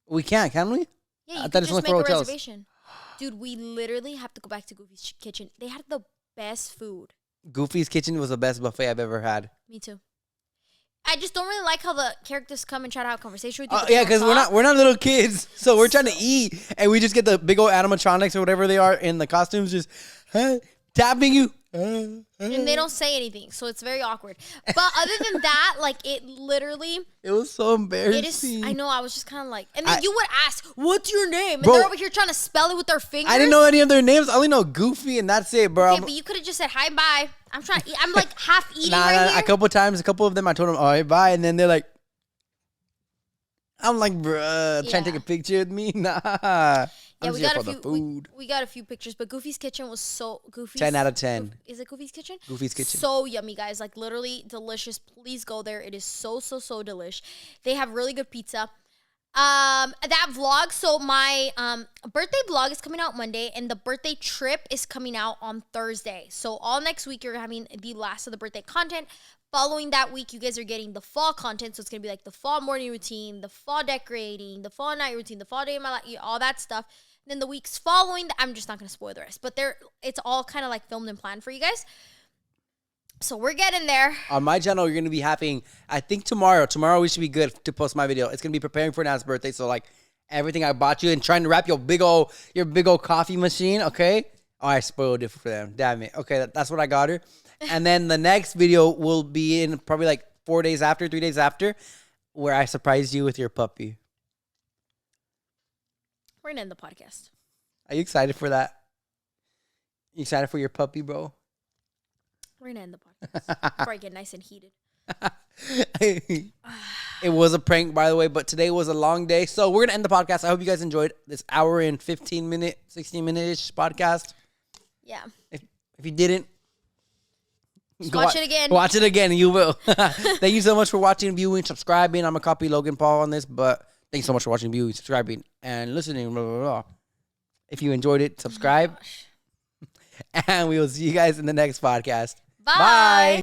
We can't we? Yeah, you can just make a reservation. Dude, we literally have to go back to Goofy's Kitchen. They had the best food. Goofy's Kitchen was the best buffet I've ever had. Me too. I just don't really like how the characters come and try to have a conversation with you. Yeah, because we're not little kids, so we're trying to eat, and we just get the big old animatronics or whatever they are in the costumes, just tapping you, and they don't say anything, so it's very awkward. But other than that, like it was so embarrassing. I know. I was just kind of like, and then you would ask, "What's your name?" And bro, they're over here trying to spell it with their fingers. I didn't know any of their names. I only know Goofy, and that's it, bro. Okay, but you could have just said hi, bye. I'm trying to eat. I'm like half eating right here. A couple of them, I told them, all right, bye. And then they're like, I'm like, bruh, trying to take a picture with me? Nah. Yeah, we got a few pictures, but Goofy's Kitchen was so goofy. 10 out of 10. Is it Goofy's Kitchen? Goofy's Kitchen. So yummy, guys. Like literally delicious. Please go there. It is so delish. They have really good pizza. That vlog, so my birthday vlog is coming out Monday, and the birthday trip is coming out on Thursday. So all next week you're having the last of the birthday content. Following that week, you guys are getting the fall content. So it's gonna be like the fall morning routine, the fall decorating, the fall night routine, the fall day of my life, all that stuff. Then the weeks following, I'm just not gonna spoil the rest, but it's all kind of like filmed and planned for you guys. So we're getting there. On my channel, you're going to be having, I think tomorrow we should be good to post my video. It's going to be preparing for Nat's birthday. So like everything I bought you and trying to wrap your big old coffee machine. Okay. Oh, I spoiled it for them. Damn it. Okay. That's what I got her. And then the next video will be in probably like 3 days after, where I surprised you with your puppy. We're going to end the podcast. Are you excited for that? You excited for your puppy, bro? We're going to end the podcast before I get nice and heated. It was a prank, by the way, but today was a long day. So we're going to end the podcast. I hope you guys enjoyed this hour and 15-minute, 16-minute-ish podcast. Yeah. If you didn't, Just watch it again. Watch it again, and you will. Thank you so much for watching, viewing, subscribing. I'm going to copy Logan Paul on this, but thank you so much for watching, viewing, subscribing, and listening. Blah, blah, blah. If you enjoyed it, subscribe. And we will see you guys in the next podcast. Bye.